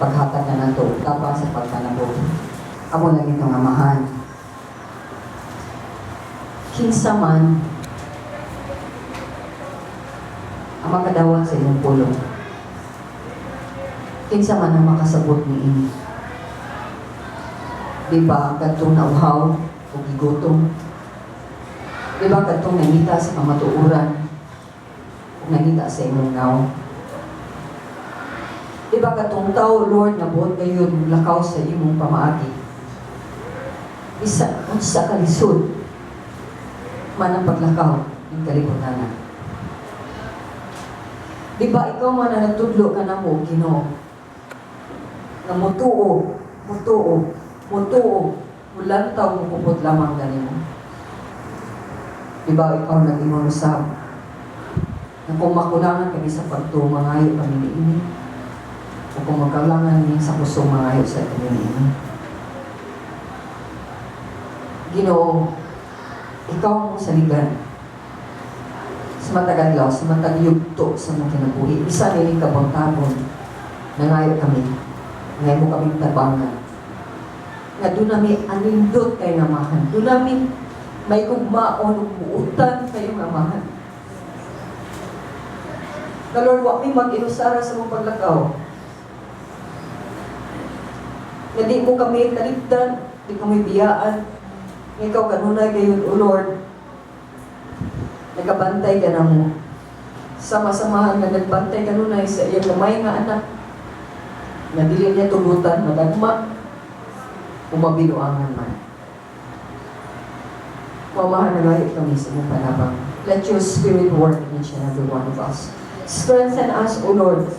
paghatag na nato tapang sa pagpanabot. Amo lang itong amahan. Kinsa man ang makadawat sa inyong pulong. Kinsa man ang makasabot ni ini. Di ba kadtong nauhaw o gigutom? Di ba kadtong nangita sa kamatuuran o nangita sa imong naw? Di ba katong tao, Lord, na buot ngayon lakaw sa imong pamaagi? Unsa ka lisod man ang paglakaw ng kalibutan na. Di ba ikaw man na nagtudlo ka na mo, Ginoo, na mutuo, mulantaw mo kupot lamang ganimo. Di ba ikaw nag-imong usab na kung makulangan kami sa pagtumangayo kami ni ini, o kung magkaulangan niya sa pusong mangayo sa kami ni ini. Ginoo, ikaw mong saligan sa matagadlaw, sa matagyugto sa mga kinabuhi. Isa niling kabangtabon na ngayon kami, ngayon mo kaming tabangan. Nga doon namin anindot kayo namahan. Doon namin may kugmaon o buutan kayo namahan. Na Lord, wak may mag-inusara sa mong paglakaw. Na di mo kami talibdan, di kami biyaan. Ikaw kanunay gayon, O Lord. Nagabantay ka na mo. Sama-samahan na nagbantay kanunay sa iyang gamay nga anak. Na dili niya tulutan, madagma, umabinuangan man. Mamahan na lahit kami sa mong panabang. Let your spirit work in each and every one of us. Strengthen us, O Lord.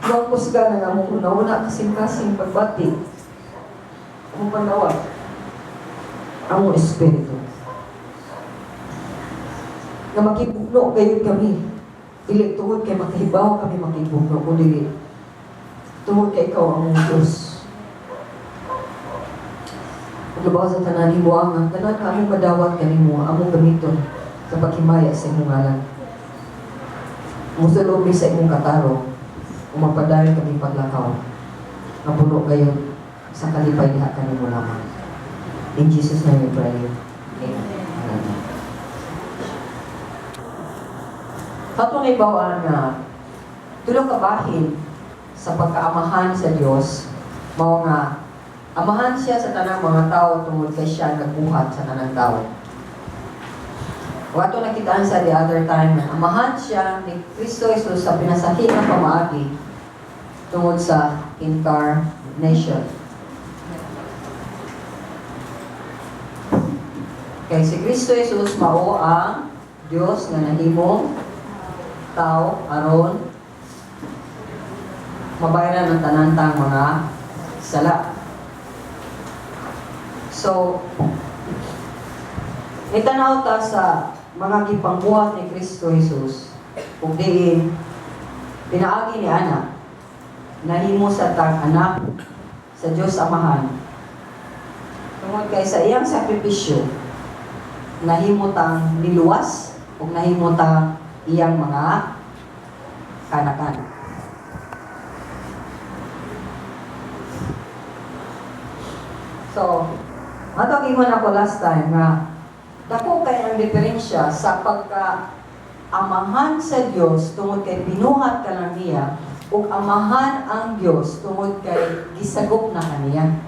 Huwag kusga na nga mong una-una kasing-kasing pagbati. Ang panawag. Ang mong espiritu. Na makibukno kayo kami. Dili tungod kay makahibaw kami makibukno. O dili. Tungod kay ikaw ang mong Diyos. Paglabaw sa tanan ni Buangan, tanan ka among madawat kanimo, among gamiton sa paghimaya sa imong ngalan. Musulog sa imong kataro, umapadayon kami paglakaw. Nga puno kayo sa kalipay diha kanimo lamang. In Jesus' name we pray. Amen. Katunay bawaan na tulong kabahin sa pagkaamahan sa Diyos, mao nga amahan siya sa tanang mga tao tungod kay siya nagbuhat sa tanang tao. Wato nakitaan sa the other time na amahan siya ni Kristo Jesus sa pinasahi ng pamaagi tungod sa incarnation. Kay si Kristo Jesus mao ang Diyos nga nahimong tao aron mabayaran ang tanantang mga sala. So, itanaw ta sa mga gipangbuhat ni Kristo Jesus kung diin pinaagi ni anak nahimo sa tang anak sa Diyos Amahan tungod kay sa iyang sakripisyo nahimutang niluwas o nahimutang iyang mga kanakan. So, matawagin ako last time nga dako kay ang diferensya sa pagka-amahan sa Diyos tungod kay binuhat ka lang niya o amahan ang Diyos tungod kay gisagop na kaniya.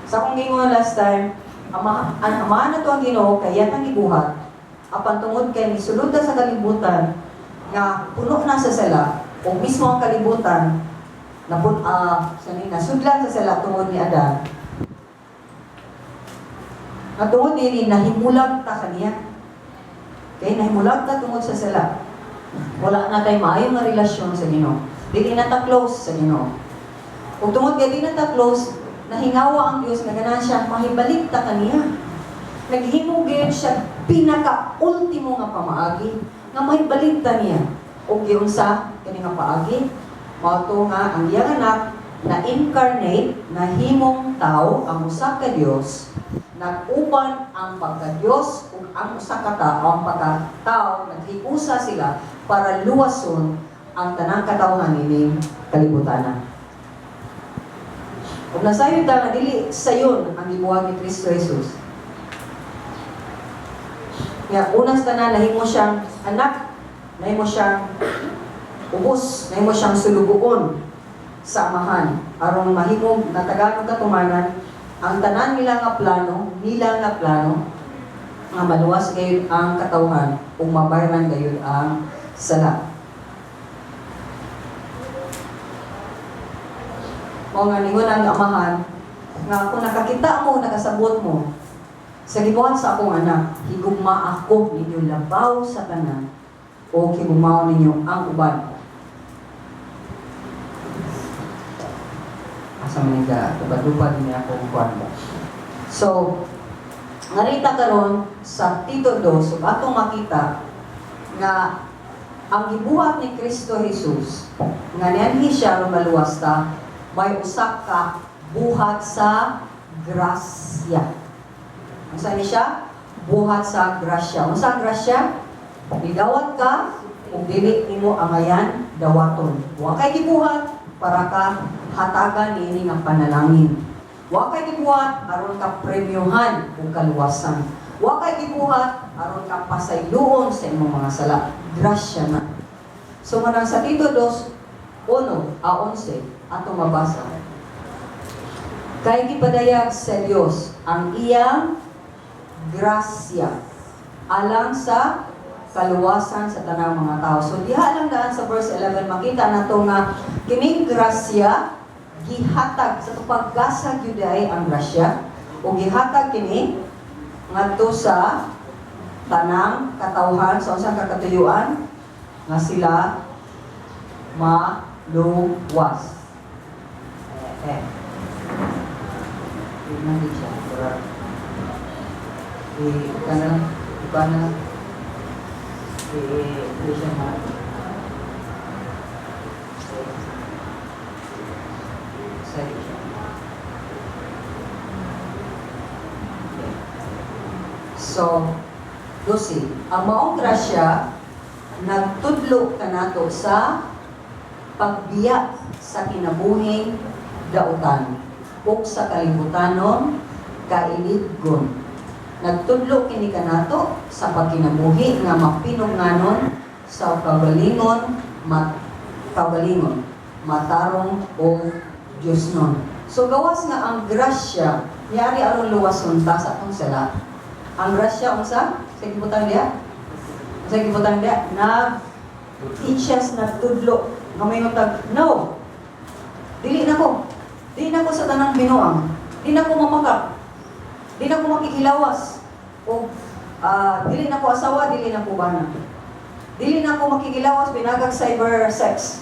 Sa kong gingon last time, ang amahan na ito ang Ginoo kaya nang ibuhat apan tungod kay misulod sa kalibutan nga puno na sa sala o mismo ang kalibutan na nasudlan sa sala tungod ni Adan na tungod nini nahimulag ta kaniya kay nahimulag ta tungod sa sala wala na tayo maayong nga relasyon sa Ginoo dili na ta close sa Ginoo kung tungod kay di na ta close nahingawa ang Diyos na ganan siya mahibalik ta kaniya. Naghimugin siya pinaka-ultimo nga pamaagi nga mahibalik ta niya. O giunsa kani nga paagi mao to nga ang iyang anak na incarnate na himong tao ang usa ka Dios nag-uban ang pagka-Diyos ug ang usa ka tao ang pagka-tao naghiusa sila para luwason ang tanang katawhan nining kalibutanan. Kung nasayon ta nga dili sayon ang gibuhat ni Kristo Jesus. Nga unang tanan nahimo siyang anak, nahimo siyang ubos, nahimo siyang sulugoon sa amahan aron mahimong nataganong katumanan ang tanan nila nga plano nga maluwas gayud ang katawhan ug mabayaran gayud ang sala. O nga ningon ang amahan nga kung nakakita mo, nakasabot mo sa gibuhat sa akong anak, higugma ako ninyo labaw sa tanan o higugmao ninyo ang uban. Asa man nga tubad-tubad niya akong kwarta. So, narita karon sa Tito 2, so atong makita nga ang gibuhat ni Kristo Jesus nga nianhi siya ron maluwas ta, may usa ka buhat sa grasya. Unsa ni siya? Buhat sa grasya. Unsa ang grasya? Gidawat ka ug dili nimo angayan dawaton. Wa kay gibuhat para ka hatagan niini nga panalangin. Wa kay gibuhat aron ka premyohan ug kaluwasan. Wa kay gibuhat aron ka pasayloon sa imong mga sala. Grasya na. So manang sa Tito 2:1 a 11 ato mabasa. Kay gipadayag sa Dios ang iyang grasya alang sa kaluwasan sa tanang mga tao. So diha lang daan sa verse 11 makita nato nga kining grasya gihatag sa paggasag gyud ay ang grasya o gihatag kini ngadto sa tanang katawhan sa unsang kakatuyuan nga sila maluwas. Hindi siya. Iba na siya na so, Lucy, ang maong grasya nagtudlo kanato sa pagbiya sa kinabuhing dautan ug sa kalibutanon kailidgon. Nagtudlo kini kanato sa pagkinabuhi nga mapinunganon sa kagalingon matarong o Diosnon. So gawas nga ang grasya yari aron luwason ta sa atong sala. Ang grasya unsa? Sa gibutan dia na teachers nagtudlo nga may tag no. Dili na ko sa tanang binuang. Di na ko mamakap. Di na ko makikilawas. O dili na ko asawa, dili na ko bana. Dili na ko makikilawas binagag cyber sex.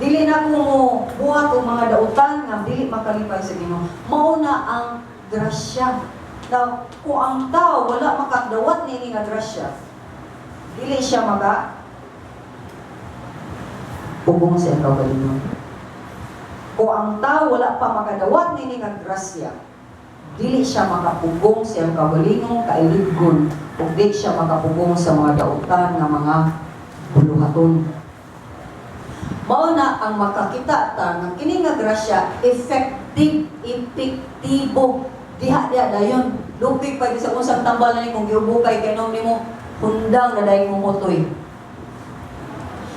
Dili na ko buhat o mga dautan nga dili makalipay sa Ginoo. Mao na ang grasya. Now, kung ang tao wala makadawat nini nga grasya, dili siya pugong sa kaugalingon. Kung ang tao wala pa makadawat nini nga grasya, dili siya makapugong sa kaugalingon, kailidgon, o di siya makapugong sa mga dautan nga mga buluhaton. Mao na ang makakita ta nga kini nga grasya effective, epektibo. Diha dayon. Lupig pa sa unsang tambal na ni kung giubukay kay nung nimo hundang na dayon mo motoy.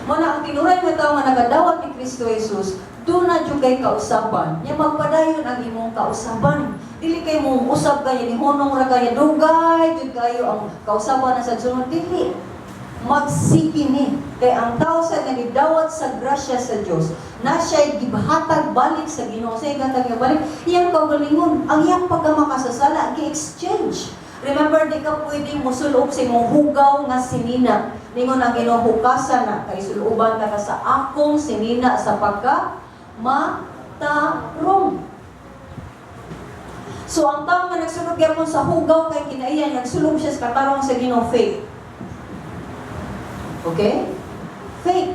Mao na ang tinuray nga tawo nga nagadawat ni Kristo Jesus, do na jud kay kausaban. Nya magpadayon ang imong kausaban. Dili kay mo usab kay ni hunong ra kay dugay jud kayo ang kausaban na sa sunod dili. Magsigi ni kay ang tao sa nagidawat sa grasya sa Dios na siya'y gibahatag balik sa Ginoo sa igatag balik iyang kaugalingon ang iyang pagkamakasasala gi-exchange. Remember, di ka pwedeng musulog sa imong hugaw nga sinina ningon ang Ginoo hukasan na kay suluban ka sa akong sinina sa pagka matarong. So ang tao nga nagsulog gyapon sa hugaw kay kinaiyan nagsulog siya sa katarong sa Ginoo faith. Okay? Faith.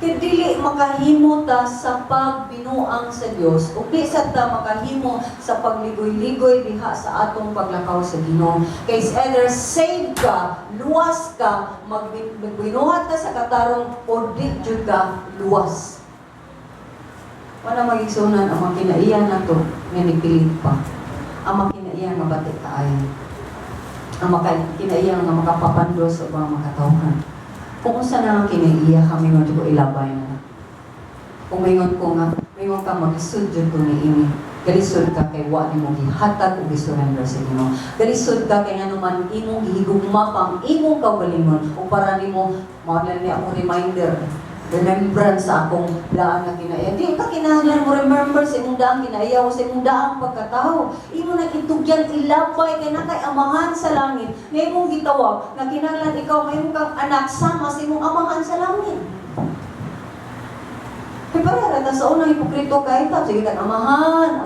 Kaya dili makahimo ta sa pagbinuang sa Dios ug di sa ta makahimo sa pagligoy-ligoy diha sa atong paglakaw sa Ginoo. Kay either save ka, luwas ka, magbinuhat ka sa katarong o di jud ka luwas. Wala magigsunan ang mga kinaiyan na to, nga nipilit pa. Ang mga kinaiyan nga batik kaayon. Ang mga kinaiyan nga makapapandos sa mga makatawhan. Kung unsa na ang kinaiya kami nga ko ilabay na. Kung ngayon ko nga, ngayon ka mag-isud dyan ko ni ini. Galisod ka kay wa ni mo gihatag o gisurrender sa Ginoo. Galisod ka kay nga naman imong gihigugma pang imong kaugalingon o para nimo mao na ni ako reminder, remembrance sa akong daan nga kinaiya. Di ka kinahanglan mo remember sa imong daang kinaiya o sa imong daang pagkatao. Imo na kitugyan ilabay kay na kay amahan sa langit. Nga imong gitawag nga kinahanglan ikaw mayroon kang anak sama sa imong amahan sa langit. Kaya parang sa unang hipokrito kahit sige ka amahan.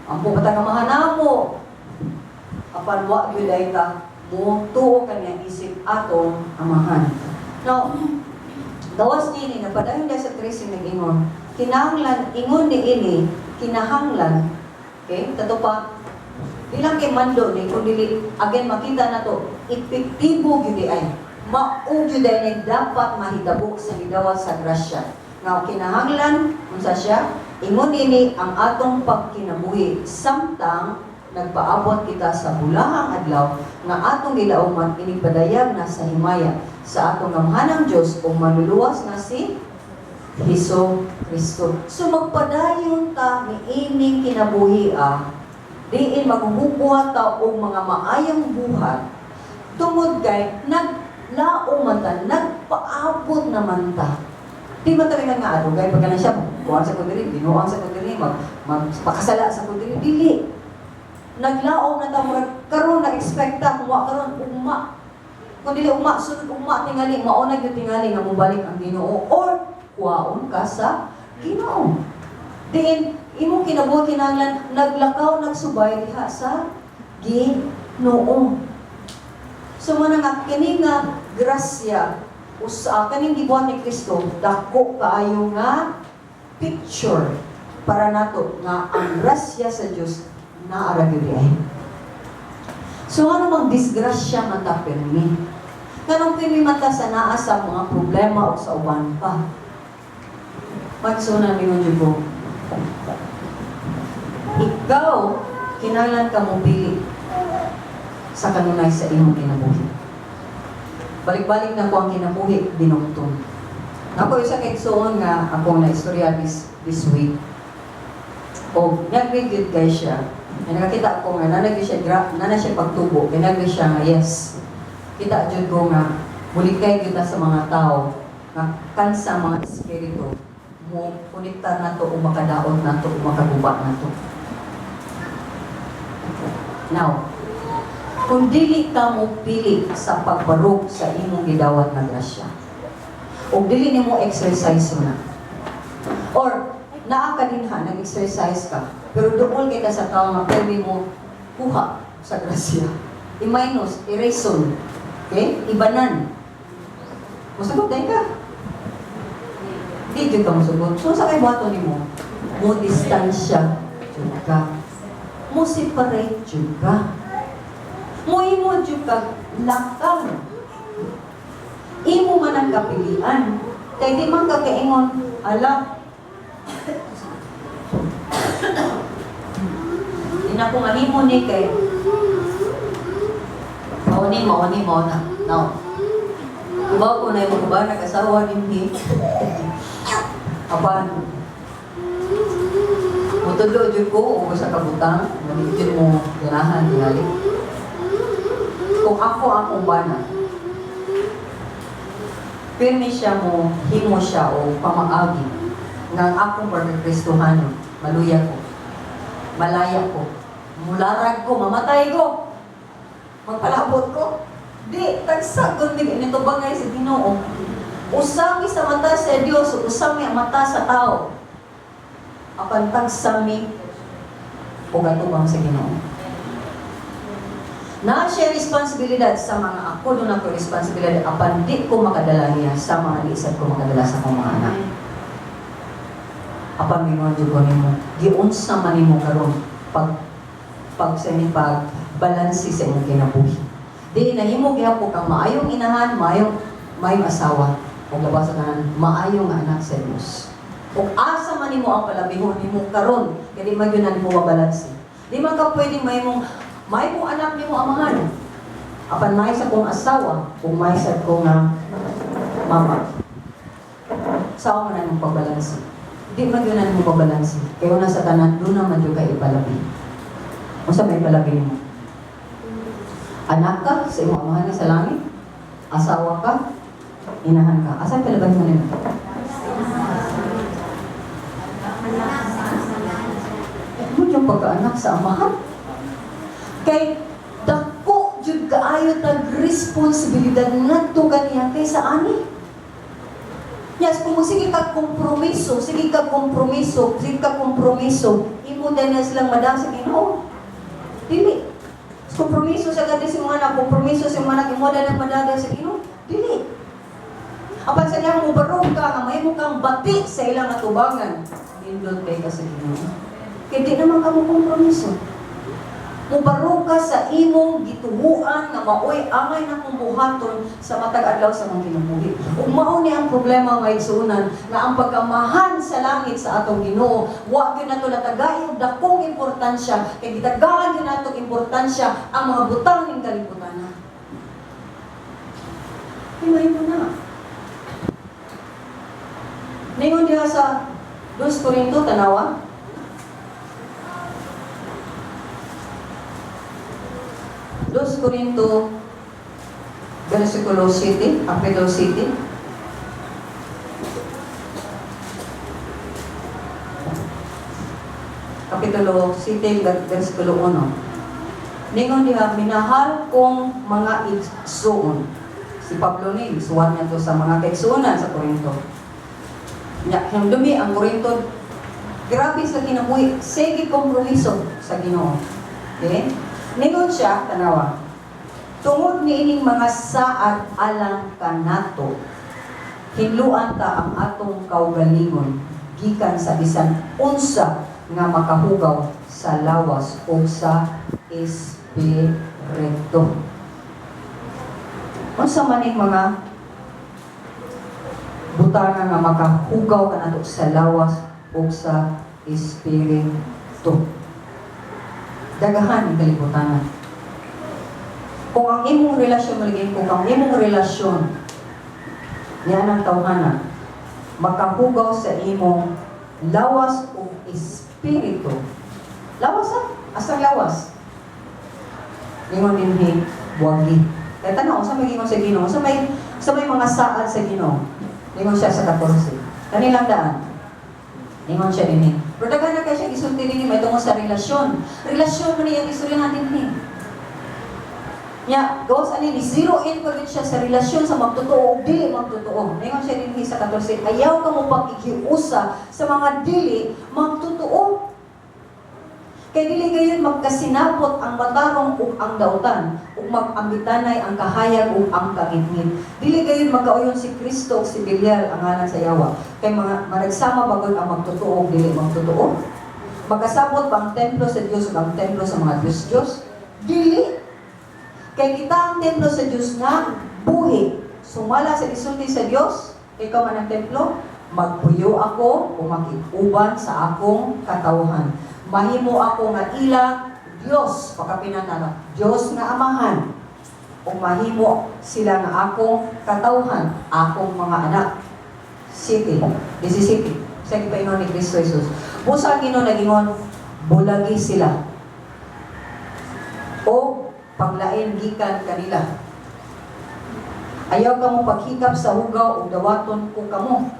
Ang pumatag amahan na mo. Apan wa gyud ka mo tuo kanya isip atong amahan. Now, dawas nini napadayon dahil sa tracing ng ingon. Kinahanglan ingon ni ini, kinahanglan. Okay? Tato pa bilang kay mando ni kung dili again makita na to epektibo gyud ay. Mao gyud ay dapat mahitabo sa gidawas sa grasya. Nga kinahanglan, unsa siya? Ingon ini ang atong pagkinabuhi samtang nagpaabot kita sa bulahang adlaw nga atong gilauman inipadayag na sa himaya sa atong gamhanang Dios o manluluwas nga si Hesus Kristo. So magpadayon ta ni ining kinabuhi diin maghubuhat ta og mga maayong buhat tungod kay naglaom man ta, nagpaabot naman ta. Di man talaga nga adugay pagka na siya kuha sa kundiri, binuang sa kundiri, magpakasala sa kundiri, dili. Naglaom na ta murag karon na ekspekta kung wa karon ugma. Kung dili ugma sunod ugma tingali, mauna gyud tingali nga mobalik ang Ginoo or kuwaon ka sa Ginoo. Diin imong kinabuhi kinahanglan naglakaw nagsubay diha sa Ginoo. So man nga kini nga grasya kaning gibuhat ni Kristo dako kaayo nga picture para nato nga ang grasya sa Dios naara gyud ay. So ano mang disgrasya man ta pirmi? Kanang pirmi man ta sa naa sa mga problema o sa uban pa. Magsuna ningon jud ko. Ikaw kinahanglan ka mo pili sa kanunay sa imong kinabuhi. Balik-balik na ko ang kinabuhi, binungtong. Ako isa kay soon nga ako na istorya this week. O nag-review guys siya. Nakakita ko nga nanag siya pagtubo. Nag siya nga yes. Kita jud ko nga bulikay kita sa mga tao nga kansa mga espiritu mo konektar na to o makadaot na to o makaguba na to. Now, kung dili ka mo pili sa pagbarog sa imong gidawat na grasya, o dili nimo exercise na, or naa ka dinha, nag-exercise ka, pero doon kita sa tao nga pwede mo kuha sa grasya, i-minus, i-reason, okay? Ibanan. Musagot din ka. Di dyan ka musagot. So sa kay bato ni mo distansya dyan ka. Mo separate dyan ka. Imo juga lakaw. Imo man ang kapilian. Kaya di man kakaingon, ala. Ina ko nga himo ni kay Mauni na. Now, ibaw ko na yung ba nag-asawa din ni Apan. Mutudlo dyan ko o sa kabutang, manigit mo ganahan, tingali. Kung ako ang umbana, pirmi siya mo, himo siya o pamaagi ng akong pagkakristohano, maluya ko, malaya ko, mularag ko, mamatay ko, magpalabot ko. Di, tagsagod din ito bagay sa Ginoo. Usami sa mata sa Diyos, usami ang mata sa tao. Apan tagsami o gatubang sa Ginoo. Na siya responsibilidad sa mga ako, doon ako responsibilidad apan di ko makadala niya sa mga liisad ko makadala sa akong mga anak. Apan mingon jud ko nimo, giunsa man nimo karon pag balansi sa imong kinabuhi. Di nahimo gihapon kang maayong inahan, maayong asawa, o labas sa kanan, maayong anak sa Dios. Ug asa man man nimo ang palabihon nimo karon, kaya di man yun na nimo mabalanse. Di man ka pwedeng may mong anak nimo amahan. Apan may sa kong asawa, kung may sa kong mama. Sao man na nimo pagbalanse. Di man yun na nimo pagbalanse. Kaya una sa tanan, doon naman yung kayo palabi. O sa may palabi mo. Anak ka sa iyong amahan na sa langit. Asawa ka, inahan ka. Asa palabay mo nila? Ano yung pagkaanak sa amahan? Kay dako jud kaayo tag responsibilidad ngadto kaniya kay sa ani. Yes, kung sige kag kompromiso, imo din na silang madang sa Ginoo. Dili. Kompromiso sa gadi si mga anak, kompromiso sa mga anak, imo din ang madagan sa Ginoo. Dili. Apan sa niya mo barog ka, nga may mo kang bati sa ilang atubangan. Indot kay ka sa Ginoo. Kaya di naman ka mo kompromiso. Mubarog ka sa imong gituhuan nga maoy angay na kong buhaton sa matag adlaw sa mong kinabuhi. Ug mao ni ang problema nga igsuonan nga ang pagkamahan sa langit sa atong Ginoo, wa gyud nato natagayon dakong importansya kay gitagaan gyud nato importansya ang mga butang ning kalibutan. Himay mo na. Ningon diha sa 2 Korinto tanawa. 2 Korinto versikulo 7, kapitulo 7. Kapitulo 7, versikulo 1. Ningon diha, minahal kong mga igsuon. Si Pablo ni, isuwan niya to sa mga kaigsuonan sa Korinto. Himdumi ang Korinto, grabe sa kinabuhi, sige kompromiso sa Ginoo. Okay? Ningon siya, tanawa, tungod niining mga saad alang kanato, hinluan ta ang atong kaugalingon, gikan sa bisan unsa nga makahugaw sa lawas o sa espiritu. Unsa man ning mga butana nga makahugaw kanato sa lawas o sa espiritu. Dagahan ang kalibutan. Kung ang imong relasyon maligay, kung ang imong relasyon yan ang tawhana, makahugaw sa imong lawas o espiritu. Lawas ha? Asang lawas? Ingon din buwagi. Kaya tanong, sa may ingon sa Ginoo, sa may mga saad sa Ginoo. Ingon siya sa 14. Kanilang daan. Ingon siya din pero daghan na kayo siya isulti din may tungkol sa relasyon. Relasyon mo niya isulyan natin din. Nya, gawas ani ni zero in pa siya sa relasyon sa magtotoo o dili magtotoo. Ningon siya din sa 14, ayaw ka mo pakikiusa sa mga dili magtotoo. Kay dili gayon magkasinabot ang matarong ug ang dautan, ug magambitanay ang kahayag ug ang kangitngit. Dili gayon magkauyon si Kristo ug si Belial ang ngalan sa yawa. Kay mga managsama bagod ang magtotoo ug dili magtotoo. Magkasabot ba ang templo sa Dios ug ang templo sa mga Diyos? Dili. Kay kita ang templo sa Dios nga buhi. Sumala sa isulti sa Dios, ikaw man ang templo, magpuyo ako o makig-uban sa akong katawhan. Mahimo ako nga ila Dios, pagkapinanana, Dios nga amahan. O mahimo sila nga akong katawhan, akong mga anak. City, this is city. Sa ipaingon ni Kristo Jesus. Busa Ginoo nagingon, bulagi sila. O paglain gikan kanila. Ayaw ka mo paghikap sa hugaw o dawaton ko kamo.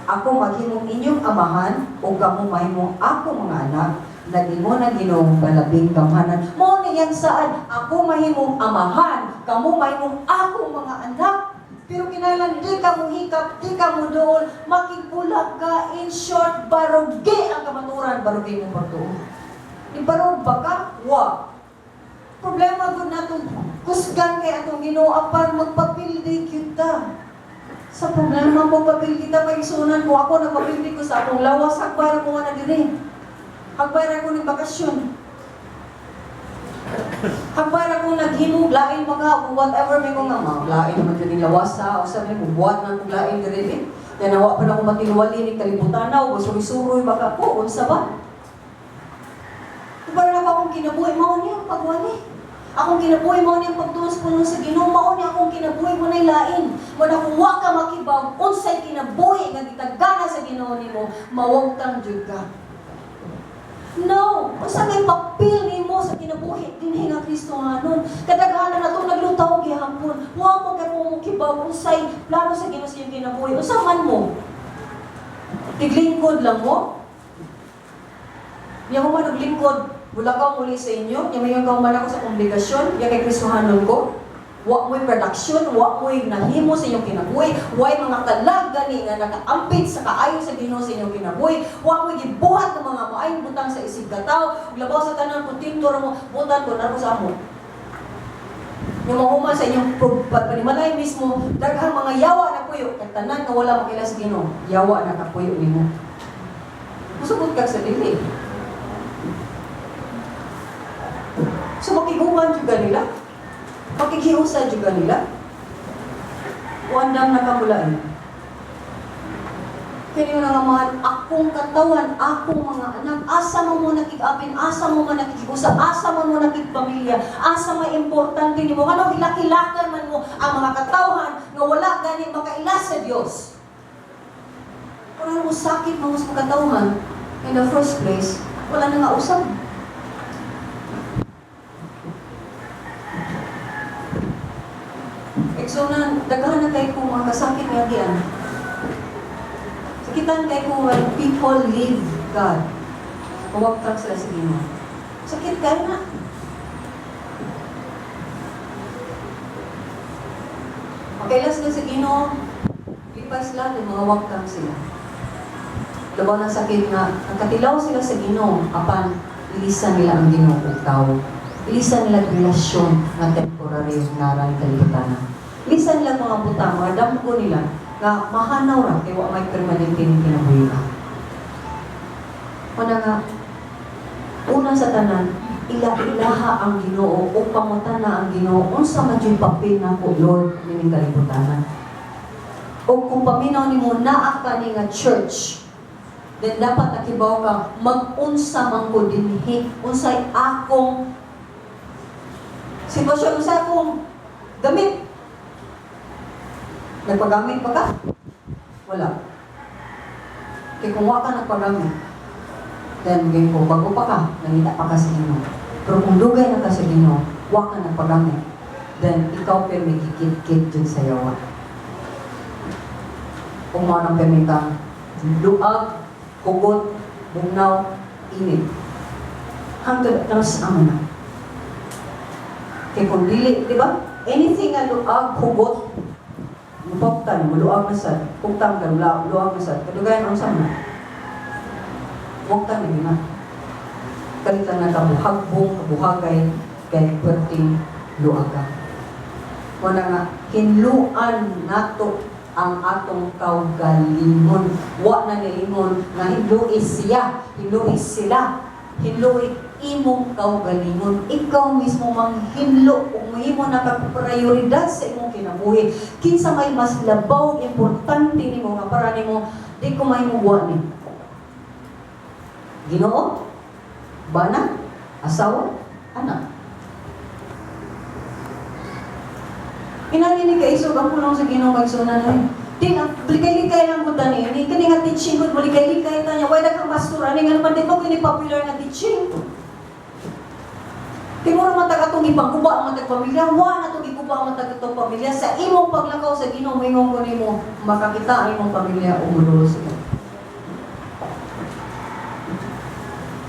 Ako maghimong inyong amahan o kamo mahimong ako mga anak nagimo na Ginoo balabing gamhanan. Mo niyan saan ako mahimong amahan, kamo mahimong ako mga anak. Pero kinahanglan di ka mo hikap, di ka mo dool, makigbulag ka, in short, barugi ang kamaturan, barugi mo pagtuon. Ibarog ba ka? Wa. Problema doon natong kusgan kay atong Ginoo apan magpapildi kita. Sa problema mo papil kita maigsunan ko ako nagpapildi ko sa akong lawas hagbara ko nga na diri. Hagbara ko ng bakasyon. Hagbara ko naghimog lain mga whatever may ko nga lain naman din lawas sa o sabi mo buhat nang lain diri. Kaya nawa pa na akong matinuwali ni kalibutan na, o suri-suroy baka po, unsa ba? Para na ba akong kinabuhi, mao niya ang pagwali. Akong kinabuhi mo niyang pagtuos puno sa Ginoo, mao niya akong kinabuhi mo na'y lain. Wala kung wa ka makibaw, unsay kinabuhi nga gitagana sa Ginoo nimo, mawagtang jud ka. No, usa may papel nimo sa kinabuhi dinhi nga Kristohanon. Kadaghanan na to naglutaw gihapon. Wa mo kay mo kibaw unsay plano sa Ginoo sa iyong kinabuhi. Usa man mo? Tiglingkod lang mo? Niya mo man naglingkod, wala ka muli sa inyo, niya may kauman ako sa obligasyon, niya kay Kristohanon ko. Wa mo'y production, wa mo'y nahimo sa inyong kinabuhi, wa'y mga kalag gani nga nakaampit sa kaayo sa Ginoo sa inyong kinabuhi, wa mo'y gibuhat ng mga maayong butang sa isig kataw, labaw sa tanan kung tintor mo, butan ko na sa amo. Yung mahuman sa inyong panimalay mismo, daghang mga yawa na puyo, kay tanan nga wala makila sa Ginoo, yawa na kapuyo nimo. Musubot kag sa dili. So makiguman juga nila, makikiusa juga nila, wandang nakamulaan. Kaya nga mga akong katawan, akong mga anak, asa mo mo nakikapin, asa mo mo nakikigusa, asa mo mo nakikpamilya, asa may importante ni mo, ano hilakilakan man mo ang mga katawhan nga wala gani makailas sa Diyos. Kung ano mo sakit mo sa katawhan, in the first place, wala na nga usap. So na, daghan na kayo kung mga kasakit nga diyan. Sakitan kayo kung when people leave God. Huwagtang sila sa Ginoo. Sakit kayo na. Makailas na sa Ginoo, lipas lang yung mga huwagtang sila. Labaw ng sakit nga, nakatilaw sila sa Ginoo, apan ilisan nila ang Ginoo kung tao. Ilisan nila relasyon na temporary naran kalibutan. Lisan lang mga butang, mga damgo nila, nga mahanaw ra, kaya may permanente ng kinabuhi ka. Kuna nga, una sa tanan, ila-ilaha ang Ginoo, o pamutan na ang Ginoo, unsa man yung papel na ko, Lord, nining kalibutanan. O kung paminaw ni mo, naa ka ni nga church, then dapat nakibaw ka, mag-unsa man ko dinhi, unsay akong sitwasyon, unsay akong gamit. Nagpagamit ba ka? Wala. Kaya kung wala ka nagpagamit, then game ko, bago pa ka, nangita pa ka sa Ginoo. Pero kung dugay na ka sa Ginoo, wala ka nagpagamit, then ikaw pero may kikit-kit dyan sa yawa. Kung mga nang permitang, luag, kugot, bugnaw, init. Hanggang taras ang na. Kaya kung dili, di ba? Anything na luag, kugot, mupaptan, maluag na sad, pugtang ka, luag na sad, kadugayan ang sama. Pugtang na kalitan na kabuhagbong, kabuhagay, kay puwerting luaga. Wala nga, hinluan nato ang atong kaugalingon. Wa na nilingon na hinluis siya, hinluis sila, hinluis imong kaugalingon. Ikaw mismo mang hinlo kung imo nakaprioridad sa imong kinabuhi. Kinsa may mas labaw, importante nimo nga para nimo di ko may mubuan ni. Ginoo, bana, asawa, anak. Inaninig ka isog ang pulong sa Ginoo kag sunan. Di na, likay-likay lang ko tani. Ini kani nga teaching ko, likay-likay tanya. Why na kang pastor? Ani nga naman, di ba kini popular nga teaching? Timuro man tagatong ipangkuba ang matag pamilya, wa na itong ikuba ang matag itong pamilya. Sa imong paglakaw sa Ginoo, mayroon ko nimo makakita ang imong pamilya umulo sila.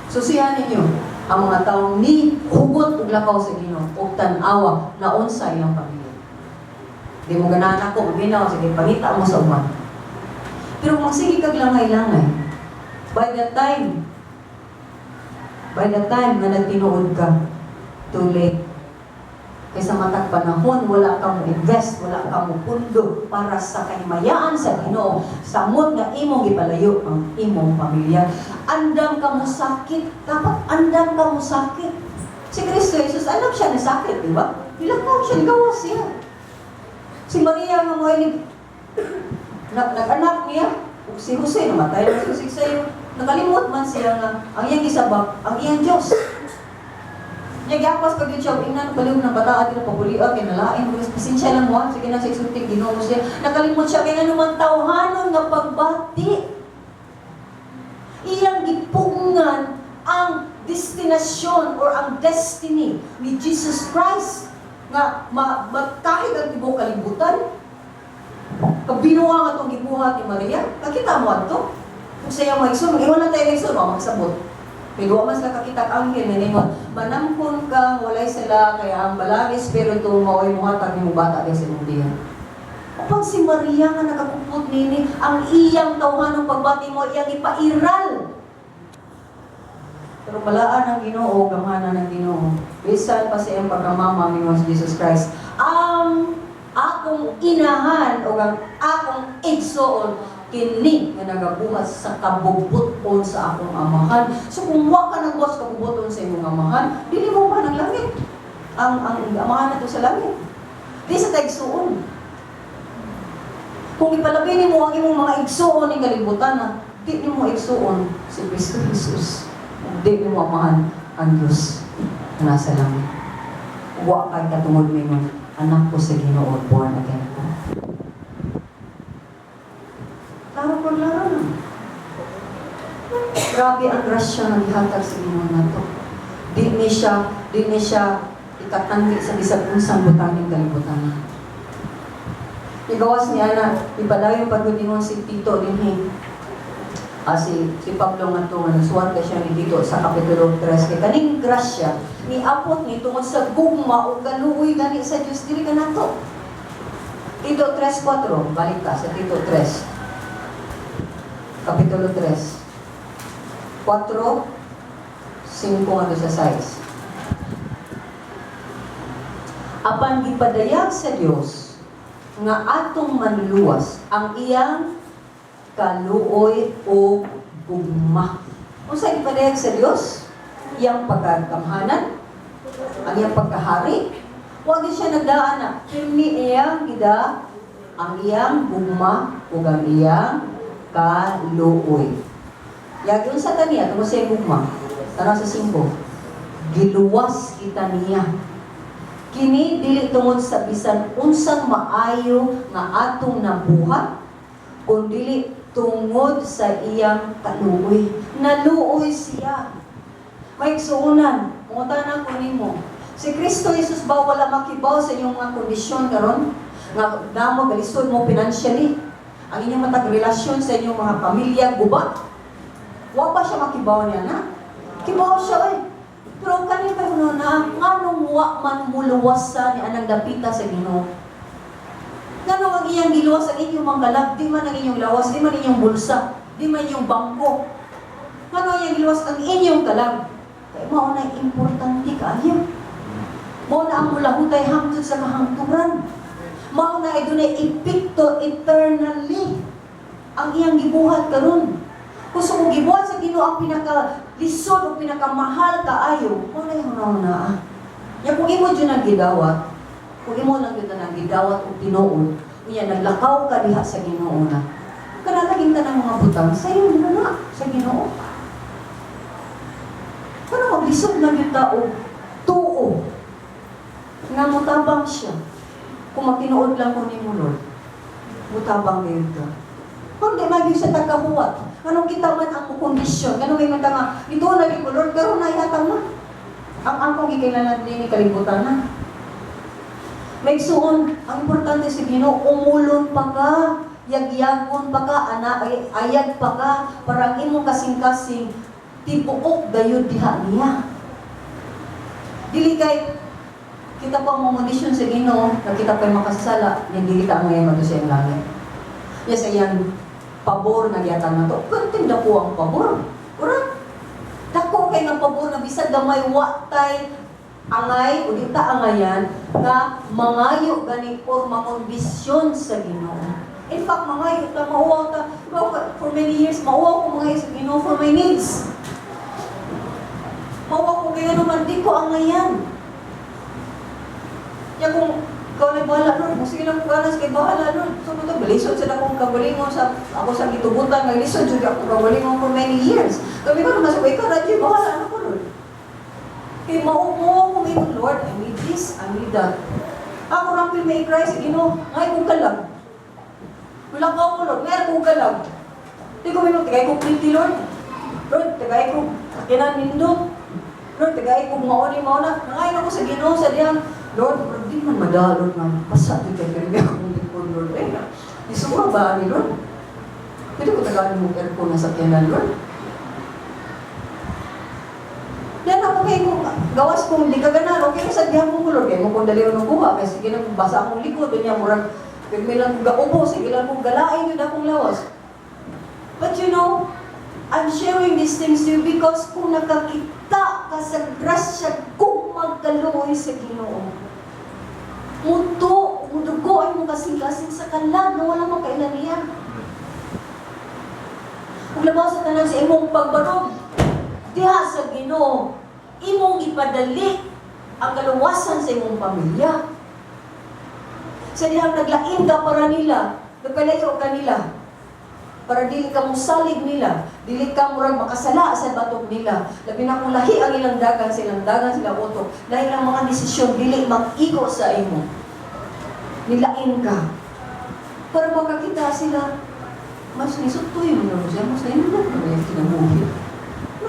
Susihan ninyo ang mga taong ni hugot ug lakaw sa Ginoo ug tan-awa na unsa ilang pamilya. Di mo ganahan ako, binaw, sige, pangita mo sa uman. Pero kung sige kag langay-langay, by the time na nagtinuod ka, too late. Kaysa matag panahon, wala ka mo invest, wala ka mo pundo para sa kahimayaan sa Ginoo. Samot nga imong ipalayo ang imong pamilya. Andam ka mo sakit, dapat andam ka mo sakit. Si Kristo Jesus, alam siya na sakit, di ba? Nilakaw siya, gawas siya. Si Maria nga mo Nag-anak niya, ug si Jose namatay na si sayo. Nakalimot man siya nga ang iyang gisabak, ang iyang Dios. Niya giapas pag yun siya, ingnan baliw ng bata at pabulian kay nalain, pasensya lang mo, sige na sa exulting Ginoo siya. Nakalimot siya kay naman tawhanon nga pagbati. Iyang gipungan ang destinasyon or ang destiny ni Jesus Christ nga kahit ang ibang kalibutan kabinuha nga itong gibuhat ni Maria, nakita mo ato? Kung siya mag-igsoon, mag-iwan lang tayo mag-igsoon, magsabot. Pero mas nakakita ang anghel, naningon, manamkon ka, walay sila, kaya ang balang espiritu maoy mo hatag ni mo bata kay sa mudihan. Kapag si Maria nga nakakupot nini, ang iyang tawhanong pagbati mo, iyang ipairal. Pero balaan ng Ginoo, gamhanan ng Ginoo. Bisan pa siyang pagkamama ni Jesus Christ. Akong inahan o ang akong igsoon kini nga nagabuhat sa kabubuton sa akong amahan. So kung wa ka nang buhat sa kabubuton sa imong amahan, dili mo ba ng langit? Ang amahan nato sa langit. Di sa taigsoon. Kung ipalabi ni mo ang imong mga igsoon ng kalibutan na, di ni mo igsoon si Kristo Jesus. Di ni mo amahan ang Diyos na nasa langit. Wa kay katungod mo anak ko sa Ginoo, born again ko. Laro por laro na. Grabe ang grasya ng ihatag sa Ginoo na to. Di ni siya ikatangi sa bisag unsang butangin kalibutan. Igawas niya na, ipadayon pagkudingon si Tito din si Pablo nga ito, nagsuwat ka siya ni Tito sa Kapitulo 3. Kaya kaning grasya, ni apot ni tungod sa gugma o galuoy gani sa Diyos, dili ka na to. Tito 3:4, balik ka sa Tito 3. Kapitulo 3. 4, 5 nga sa 6. Apan gipadayag sa Diyos, nga atong manluwas ang iyang kaluoy o gugma. Kung saan ipadayag sa Diyos, iyang pagkakamhanan, ang iyang pagkahari, huwag siya nagdaan na, kini iyang gida, ang iyang gugma o ang iyang kaluoy. Yagin sa kaniya, tungkol sa iyang gugma, tanong sa 5, giluwas kita niya. Kini dili tungod sa bisan unsang maayo nga atong nabuhat, kundi tungod sa iyang kaluoy. Naluoy siya. May suunan, mungutanan ko nimo. Si Kristo Jesus ba wala makibaw sa inyong mga kondisyon karon? Nga damo galisod mo financially. Ang inyong matag relasyon sa inyong mga pamilya guba. Wa ba siya makibaw niya na? Kibaw siya eh. Pero kanina pa yun na, anong wa man muluwasan ni anang dapita sa Ginoo? Ngano ang iyang giluwas ang inyong manggalab, di man ang inyong lawas, di man inyong bulsa, di man inyong bangko. Ngano ang iyang giluwas ang inyong kalab? Kaya mao na importante kaayo. Mao na ang mulahutay hangtod sa kahangturan. Mao na ay dunay epekto eternally ang iyang gibuhat karon. Kung sa mong gibuhat sa Ginoo ang pinaka-lisod o pinakamahal kaayo, mao na yung una-una. Ya kung imo dyan ang gidawat, kung imo lang yun ang gidawat o tinuod, niya naglakaw ka diha sa Ginoo na. Kanalaging ka ng mga butang, sa iyo na sa Ginoo. Kano maglisod na yung tao, tuo, nga mutabang siya. Kung magtinuod lang ko ni mo, Lord, mutabang ngayon ka. Kung di maging sa tagahuwat, anong kita man ang kondisyon, ganun may mata nga, ito na rin ko, Lord, garo na ihatang na. Ang angkong gikilalan din ni kalibutan na. May suon, ang importante si Ginoo, umulon pa ka, yagyagon pa ka, ayag pa ka, parang imong kasing-kasing, tibuok gayud diha niya. Dili kay, kita pa ang kondisyon sa Ginoo, nakita pa yung makasala, hindi kita ngayon mato siya yung langit. Yes, ayan, pabor na yata na to. Kantinda po ang pabor. Ura, dako kay ng pabor na bisag gamay watay angay o dita angayan na mangayo gani or mamondisyon sa Ginoo. In fact, mangayo ta mauwaw ta for many years mauwaw ko mangayo sa Ginoo for my needs. Mauwaw ko kaya naman di ko angayan. Ya kung ikaw bahala, Lord. Kung sige lang kung ganas, kay bahala, Lord. So, ito, balisod sila kong kagalingon sa, ako sa gitubutan, naglisod, so ako kagalingon for many years. Kami ko naman sa ikaw, Radyo, bahala na ko, Lord. Kaya maupo ko may Lord, I need this, I need that. Ako rampil may Christ, ngay kong kalag. Wala ka ako, Lord, ngay kong kalag. Hindi ko minun, tagay ko pretty, Lord. Lord, tagay ko kinanindot. Lord, tagay ko mauni-mauna. Nangayon ako sa Ginoo sa diyang, Lord, di man madalot nga. Basta di kayo kaya akong likod, Lord. Ay, isura ba ni Lord? Pwede ko tagaan mo aircon na sakyanan, Lord? Yan ako kayo kung gawas kong hindi ka ganan. Okay, sa diyang mo, Lord. Kaya mo kung dali ko kuha. Kaya sige lang, basa akong likod. Doon niya, murag, pagmay lang gaubo. Sige lang kong galain yun akong lawas. But you know, I'm sharing these things to you because kung nakakita ka sa grasya kung magkaluoy sa Ginoo, mudugo ay mo kasing-kasing sa kalag na wala makailan niya. Kung labaw sa tanan sa imong pagbarog, diha sa Ginoo, imong ipadali ang kaluwasan sa imong pamilya. Sa dihang naglain ka para nila, nagpalayo ka nila, para dili ka musalig nila, dili ka murag makasala sa batok nila. Labi na kung lahi ang ilang dagan, silang utok, dahil ang mga desisyon, dili mag-igo sa imo. Nilain ka. Para makakita sila, mas nisutoy mo naman siya, mas nainunod mo na yung kinabuhi.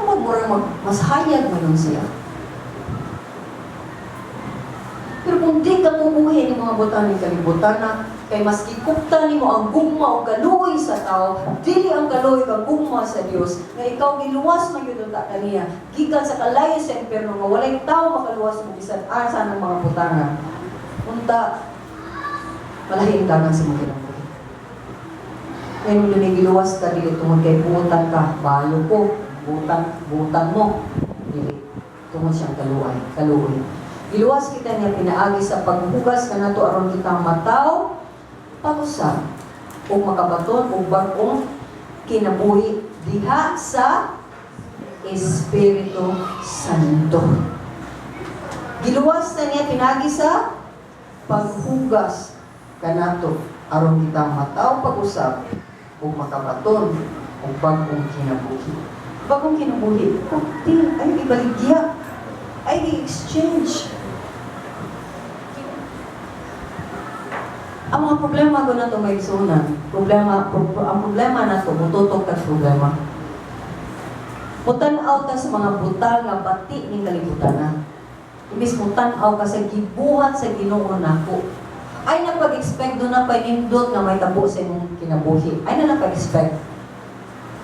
Murag mas hayag mo nun siya. Pero kung di ka mumuhi ng mga botaning kalibutan na, kay mas kikupta ni mo ang gugma o kaluoy sa tao, dili ang kaluoy kang gugma sa Dios, nga ikaw giluwas man gyud ta kaniya, gikan sa kalayo sa impierno nga walay tao makaluwas mo bisan asa ng mga butana. Unta malahin ka nang sa mga kinabuhi. Ngayon mo giluwas ka dili tungod kay butan ka, balo ko, butan mo, dili tungod siyang kaluoy. Giluwas kita niya pinaagi sa paghugas kanato aron kita mataw pag-usap o makabaton o bagong kinabuhi diha sa Espiritu Santo. Giluwas na niya pinagi sa paghugas kanato aron kita mataw pag-usap o makabaton o bagong kinabuhi. Bagong kinabuhi, ay ibaligya, ay exchange. Ang mga problema ko na ito may sunan. Ang problema na ito, mututok ka problema. Mutanaw ka sa mga butal nga bati ng kalibutan na. Ibig mutanaw ka sa gibuhat sa Ginoo nako. Ay napag-expect doon na painindot na may tabo sa imong kinabuhi. Ay na napag-expect.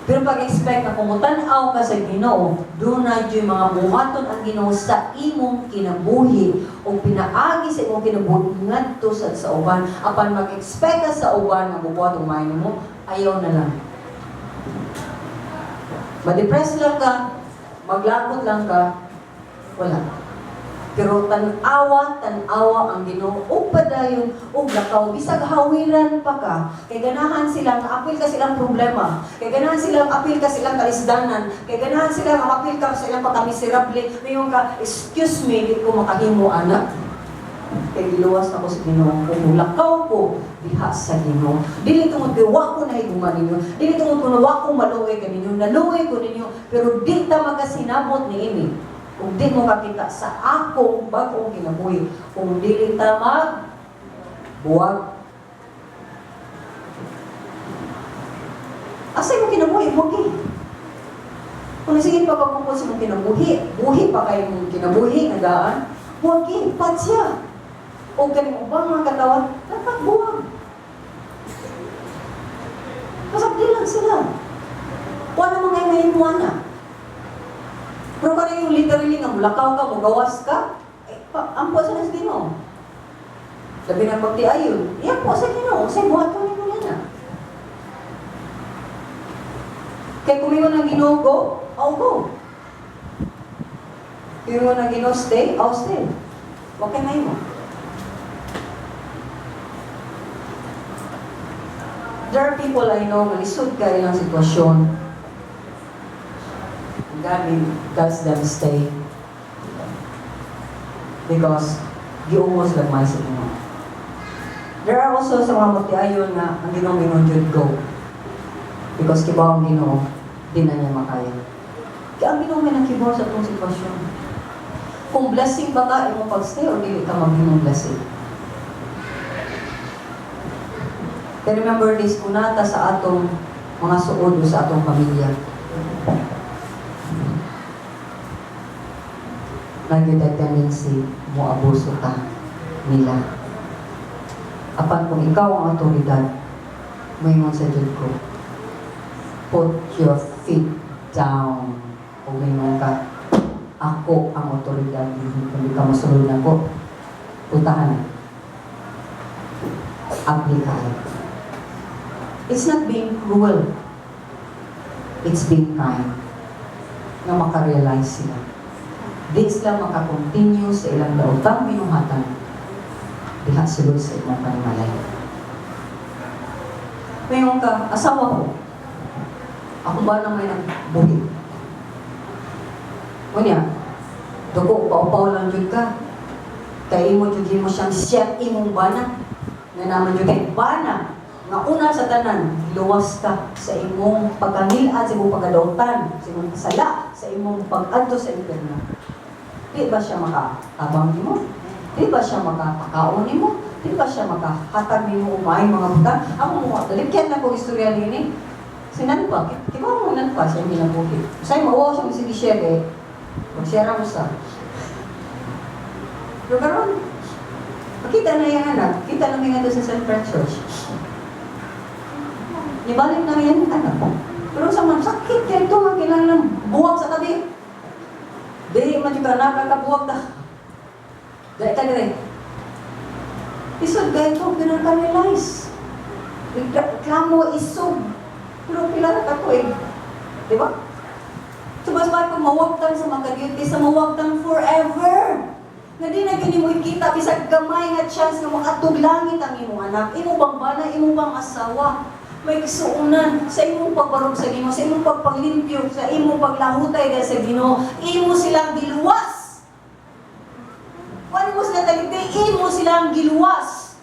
Pero pag-expect na kumutanaw ka sa Ginoo, doon na yung mga buhaton ang Ginoo sa imong kinabuhi o pinaagi sa imong kinabuhi ngadto sa uban. Apan mag-expect ka sa uban na bubuhat ang mind mo, ayaw na lang. Ma-depress lang ka, maglagot lang ka, wala. Pero tanawa ang Ginoo o padayon o lakaw bisag hawiran pa ka kay ganahan silang apil ka silang problema, kay ganahan silang apil ka silang kalisdanan, kay ganahan silang apil ka silang pagkamiserable, mayon ka excuse me di ko makahimo anak. Kay giluwas ako sa Ginoo, kung lakaw ko diha sa Ginoo, dili tungod kay wa ko nahiguman ninyo, dili tungod ko na wa ko maluoy kaninyo, naluoy ko ninyo, pero di ta magasinabot niini. Kung di mo makita sa akong bagong kinabuhi, kung di ta magbuwag. Asa mo kinabuhi? Buhi. Kung sige pa pagpupos mo kinabuhi, buhi pa kayo mong kinabuhi, nagaan, buwagin, patsya. O ganun ba mga katawan, dapat buwag. Masabdi lang sila. Wala mga ngayon mo na. Pero kung yung literally nga, mulakaw ka, mugawas ka, ang po sa Ginoo. Sabi na pagti ayon, yan po sa Ginoo, sa buhat ko nito na. Kaya kung iwan ng Ginoo, go, I'll go. Kung iwan ng Ginoo, stay, I'll stay. Huwag kayo ngayon mo. There are people I know, malisod ka ilang sitwasyon. God tells them stay because you almost like my signal. There are also sa mga magtiayon nga ang Ginoo minunjud go. Because kibaw ang Ginoo, di na niya makaya. Kaya ang Ginoo may nakibaw sa itong sitwasyon. Kung blessing ba ka, imong pag-stay o dili ka maging blessing. Kaya remember this, kunata sa atong mga suod o sa atong pamilya. Nagyuday tendency mo abuso ta nila. Apan kung ikaw ang autoridad, mayroon sa Diyos ko, put your feet down. O mayroon ka, ako ang autoridad, hindi ka masunod na ko. Putahan. Apply. It's not being cruel. It's being kind. Na makarealize sila. Di sila makakontinue sa ilang daotang binuhatan. Diha sulod sa ilang panimalay. Ngayon ka, asawa ko. Ako ba na may nagbuhi? Kunya, dugo, paupaw lang dyan ka. Kaya imo dyan mo siyang siya imong bana. Nga naman dyan kay bana. Nga una sa tanan, luwas ka sa imong pagkangilad, sa imong pagkadautan, sa imong kasala, sa imong pag-adto sa impyerno. Di ba siya makatabang mo? Di ba siya makapakaon mo? Di ba siya makahatag mo umay mga butang? Ako mo, dalikyan na ko istorya nini. Sinan pa, kiba mo nan pa siya hindi nabuhi. Say mauwaw siya si share eh. Mag-share mo sa. Pero karon, makita na yung anak, kita na nga doon sa Central Church. Ibalik na yan, anak ko. Pero sa mga sakit, kaya ito nga kailangan buwag sa tabi. Di, madyo ka nakakabuwag na. Dahil ka dire. Isod ka ito, pinaka-realize. Reklamo, isog. Pero pila na ka ito eh. Di ba? Subas-bas kung mawagtang sa mga duty, sa mawagtang forever. Na di na gini mo ikita, bisag gamay nga chance na makatuglangit ang imong anak. Imo bang bana, imo bang asawa. May kisuunan sa imong pagbarog sa Ginoo, sa imong pagpaglimpyo, sa imong paglahutay dahil sa Ginoo, imo silang giluwas. Wala mo sila taligday, imo silang giluwas.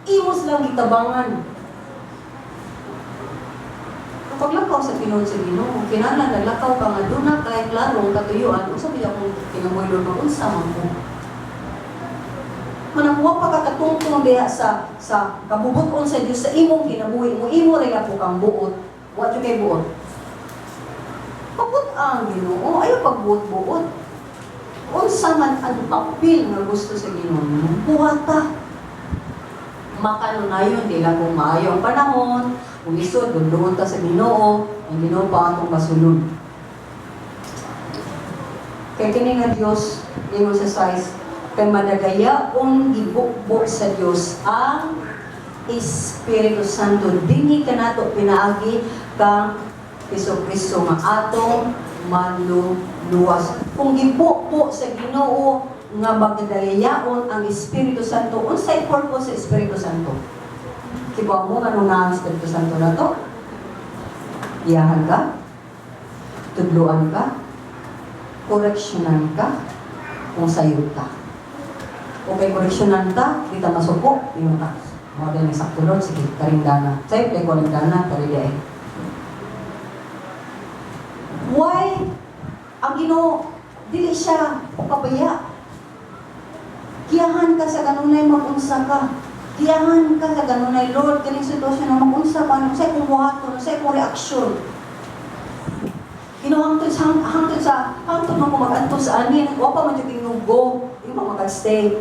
Imo silang gitabangan. Kapag lakaw sa Ginoo, kung kinala naglakaw ka nga doon na kahit larong katuyuan, kung sabi akong kinamoy doon, unsa man ko. Manakuha pa kakatungtong diha sa kabubuton sa Diyos sa imong kinabuhi mo, imo rin ako kang buot. What you kay buot? Pabut ang Ginoo, ayaw pagbuot-buot. Unsa man ang apil nga gusto sa Ginoo mo, buhata. Makanunayon, di lang kung maayo ang panahon, kung isod, doon ta sa Ginoo, ang Ginoo pa atong kasunod. Kaya kini nga Diyos, ingon sa size, kay madagayaon gibukbo sa Dios ang Espiritu Santo dinhi kanato pinaagi kang Kristo nga atong manluluwas. Kung gibukbo sa Ginoo nga magdagayaon ang Espiritu Santo, unsay purpose sa Espiritu Santo? Kibaw mo ano na ang Espiritu Santo na to? Iyahan ka? Tudluan ka? Koreksyonan ka? Kung sayod ka? O kay koreksyonan ta, di ta masuko, yun ta. Mga din sa tulod, sige, karingdana. Sa'yo, kay karingdana, karida eh. Why? Ang Ginoo, dili siya papaya. Kiyahan ka sa ganunay magunsa ka. Kiyahan ka sa ganunay, Lord, kaning sitwasyon na magunsa ka, ano sa'yo kung buhaton, ano sa'yo kung reaksyon. Hangtod mo kung mag-anto sa anin, o pa man yung go, yung mag-stay.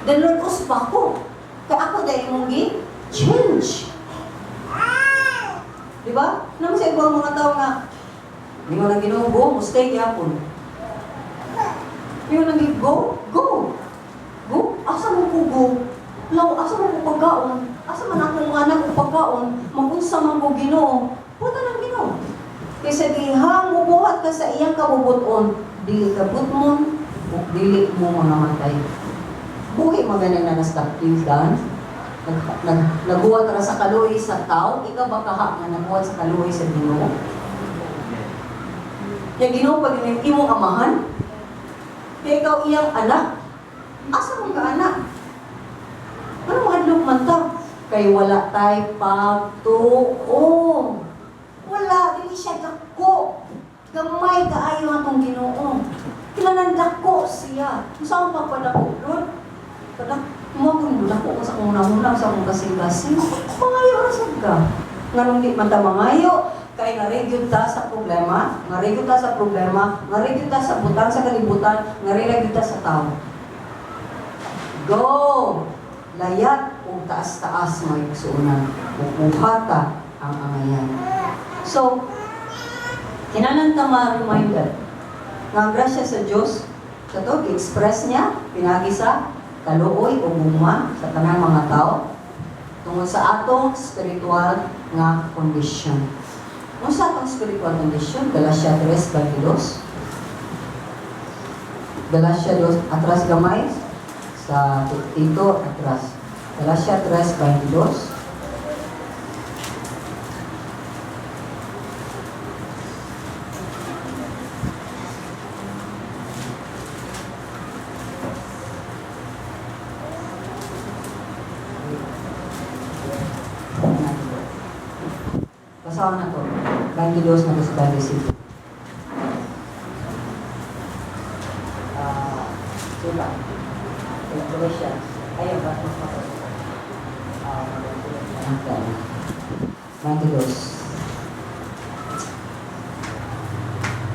Then Lord, uspa ko. Kaya ako dahil mong change. Diba? Naman sa ibang mga tao nga, hindi mo nang Ginoo, go, mo stay yapon. Hindi mo nang go, go. Go, asa mo ko go? Law, asa mo ko pagkaon? Asa man akong anak ko pagkaon? Magunsa man ko Ginoo. Puta ng Ginoo. Kasi dihang mubuhat ka sa iyang kabubuton, dili kabutmon, o dili mo mamamatay. Buhi magaling na na-stop-in-done. Naguhat ka sa kaluoy sa tao, ikaw ba kaha nga naguhat sa kaluoy sa Ginoo? Yung Ginoo pag yung imong amahan, kaya ikaw iyang anak, asa mong ka anak? man ta? Kay wala tay pagtuo. Wala, dili siya dako. Gamay kaayo atong Ginoo. Kailangan dako siya. Saan pa padako, Lord? Mo kung dako ko sa una-una sa akong kasing-kasing. Mangayo ra sad ka. Nganong di man ta mangayo, kay naregyud ta sa problema, naregyud ta sa problema, naregyud ta sa butang sa kalibutan, naregyud ta sa tao. Go! Layat o taas-taas may igsuunan. Buhata ang angayan. So, kinanan ta ma-reminder nga ang grasya sa Diyos, sa to, i-express niya, pinagi sa kaluoy o gugma sa tanang mga tao tungkol sa atong spiritual nga kondisyon. Kung sa atong spiritual kondisyon, Galatia 3:22. Galatia 2, atras gamay, sa ito, atras. Galatia 3:22. Basahan na to. 22 na to sa Bible City. Sila. Colossians. Ayaw ba? 22.